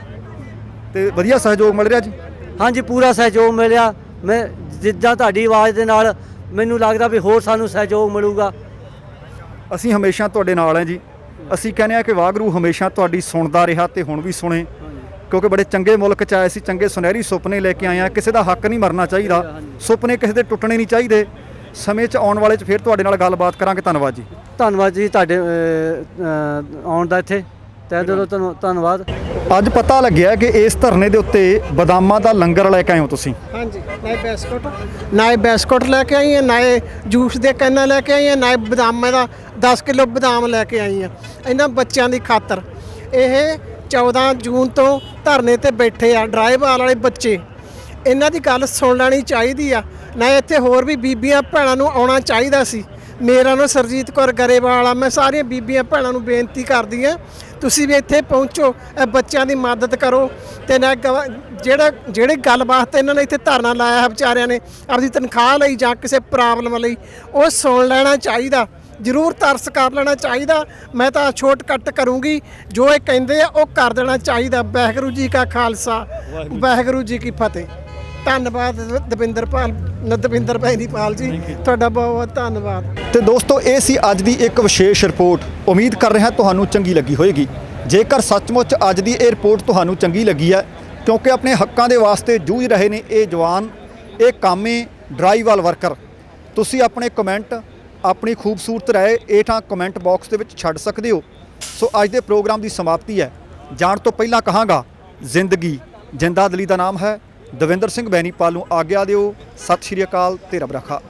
ਤੇ ਵਧੀਆ ਸਹਿਯੋਗ ਮਿਲ ਰਿਹਾ ਜੀ? ਹਾਂਜੀ, ਪੂਰਾ ਸਹਿਯੋਗ ਮਿਲਿਆ। ਮੈਂ ਜਿੱਦਾਂ ਤੁਹਾਡੀ ਆਵਾਜ਼ ਦੇ ਨਾਲ ਮੈਨੂੰ ਲੱਗਦਾ ਵੀ ਹੋਰ ਸਾਨੂੰ ਸਹਿਯੋਗ ਮਿਲੂਗਾ। ਅਸੀਂ ਹਮੇਸ਼ਾ ਤੁਹਾਡੇ ਨਾਲ ਹਾਂ ਜੀ। ਅਸੀਂ ਕਹਿੰਦੇ ਹਾਂ ਕਿ ਵਾਹਿਗੁਰੂ ਹਮੇਸ਼ਾ ਤੁਹਾਡੀ ਸੁਣਦਾ ਰਿਹਾ ਤੇ ਹੁਣ ਵੀ ਸੁਣੇ, ਕਿਉਂਕਿ ਬੜੇ ਚੰਗੇ ਮੁਲਕ 'ਚ ਆਏ ਸੀ, ਚੰਗੇ ਸੁਨਹਿਰੀ ਸੁਪਨੇ ਲੈ ਕੇ ਆਏ ਆ। ਕਿਸੇ ਦਾ ਹੱਕ ਨਹੀਂ ਮਰਨਾ ਚਾਹੀਦਾ, ਸੁਪਨੇ ਕਿਸੇ ਦੇ ਟੁੱਟਣੇ ਨਹੀਂ ਚਾਹੀਦੇ। ਸਮੇਂ 'ਚ ਆਉਣ ਵਾਲੇ 'ਚ ਫਿਰ ਤੁਹਾਡੇ ਨਾਲ ਗੱਲਬਾਤ ਕਰਾਂਗੇ। ਧੰਨਵਾਦ ਜੀ। ਧੰਨਵਾਦ ਜੀ ਤੁਹਾਡੇ ਆਉਣ ਦਾ ਇੱਥੇ ਤਹਿ ਦਿਲੋਂ ਧੰਨਵਾਦ। ਅੱਜ ਪਤਾ ਲੱਗਿਆ ਕਿ ਇਸ ਧਰਨੇ ਦੇ ਉੱਤੇ ਬਦਾਮਾਂ ਦਾ ਲੰਗਰ ਲੈ ਕੇ ਆਏ ਹੋ ਤੁਸੀਂ? ਹਾਂਜੀ, ਨਾਲੇ ਬਿਸਕੁਟ ਲੈ ਕੇ ਆਈ ਹਾਂ, ਨਾਲੇ ਜੂਸ ਦੇ ਕੈਨਾਂ ਲੈ ਕੇ ਆਈ ਹਾਂ, ਨਾਲੇ ਬਦਾਮਾਂ ਦਾ 10 ਕਿਲੋ ਬਦਾਮ ਲੈ ਕੇ ਆਈ ਹਾਂ ਇਹਨਾਂ ਬੱਚਿਆਂ ਦੀ ਖਾਤਰ। ਇਹ 14 ਜੂਨ ਤੋਂ ਧਰਨੇ ਤੇ ਬੈਠੇ ਆ ਡਰਾਈਵਰ ਵਾਲੇ ਬੱਚੇ, ਇਹਨਾਂ ਦੀ ਗੱਲ ਸੁਣ ਲੈਣੀ ਚਾਹੀਦੀ ਆ। ਨਾ ਇੱਥੇ ਹੋਰ ਵੀ ਬੀਬੀਆਂ ਭੈਣਾਂ ਨੂੰ ਆਉਣਾ ਚਾਹੀਦਾ ਸੀ। ਮੇਰਾ ਨਾਮ ਸਰਜੀਤ ਕੌਰ ਗਰੇਵਾਲ ਆ। ਮੈਂ ਸਾਰੀਆਂ ਬੀਬੀਆਂ ਭੈਣਾਂ ਨੂੰ ਬੇਨਤੀ ਕਰਦੀ ਹਾਂ ਤੁਸੀਂ ਵੀ ਇੱਥੇ ਪਹੁੰਚੋ, ਇਹ ਬੱਚਿਆਂ ਦੀ ਮਦਦ ਕਰੋ ਤੇ ਨਾ ਜਿਹੜੇ ਗੱਲ ਵਾਸਤੇ ਇਹਨਾਂ ਨੇ ਇੱਥੇ ਧਰਨਾ ਲਾਇਆ ਹੈ ਵਿਚਾਰਿਆਂ ਨੇ ਆਪਣੀ ਤਨਖਾਹ ਲਈ ਜਾਂ ਕਿਸੇ ਪ੍ਰੋਬਲਮ ਲਈ, ਉਹ ਸੁਣ ਲੈਣਾ ਚਾਹੀਦਾ, ਜ਼ਰੂਰ ਤਰਸ ਕਰ ਲੈਣਾ ਚਾਹੀਦਾ। ਮੈਂ ਤਾਂ ਛੋਟ ਕੱਟ ਕਰੂੰਗੀ, ਜੋ ਇਹ ਕਹਿੰਦੇ ਆ ਉਹ ਕਰ ਦੇਣਾ ਚਾਹੀਦਾ। ਵਾਹਿਗੁਰੂ ਜੀ ਕਾ ਖਾਲਸਾ, ਵਾਹਿਗੁਰੂ ਜੀ ਕੀ ਫਤਿਹ। ਧੰਨਵਾਦ ਦਵਿੰਦਰ ਭੈਣੀਪਾਲ ਜੀ, ਤੁਹਾਡਾ ਬਹੁਤ ਬਹੁਤ ਧੰਨਵਾਦ। ਤੇ ਦੋਸਤੋ, ਇਹ ਸੀ ਅੱਜ ਦੀ ਇੱਕ ਵਿਸ਼ੇਸ਼ ਰਿਪੋਰਟ। ਉਮੀਦ ਕਰ ਰਿਹਾ ਤੁਹਾਨੂੰ ਚੰਗੀ ਲੱਗੀ ਹੋਵੇਗੀ। ਜੇਕਰ ਸੱਚਮੁੱਚ ਅੱਜ ਦੀ ਇਹ ਰਿਪੋਰਟ ਤੁਹਾਨੂੰ ਚੰਗੀ ਲੱਗੀ ਹੈ, ਕਿਉਂਕਿ ਆਪਣੇ ਹੱਕਾਂ ਦੇ ਵਾਸਤੇ ਜੂਝ ਰਹੇ ਨੇ ਇਹ ਜਵਾਨ, ਇਹ ਕਾਮੇ ਡਰਾਈਵਰ ਵਰਕਰ, ਤੁਸੀਂ ਆਪਣੇ ਕਮੈਂਟ ਆਪਣੀ ਖੂਬਸੂਰਤ ਰਾਏ ਹੇਠਾਂ ਕਮੈਂਟ ਬਾਕਸ ਦੇ ਵਿੱਚ ਛੱਡ ਸਕਦੇ ਹੋ। ਸੋ ਅੱਜ ਦੇ ਪ੍ਰੋਗਰਾਮ ਦੀ ਸਮਾਪਤੀ ਹੈ। ਜਾਣ ਤੋਂ ਪਹਿਲਾਂ ਕਹਾਂਗਾ, ਜ਼ਿੰਦਗੀ ਜਿੰਦਾ ਦਿਲੀ ਦਾ ਨਾਮ ਹੈ। ਦਵਿੰਦਰ ਸਿੰਘ ਬੈਨੀਪਾਲ ਨੂੰ ਆਗਿਆ ਦਿਓ। ਸਤਿ ਸ਼੍ਰੀ ਅਕਾਲ ਤੇ ਰੱਬ ਰਾਖਾ।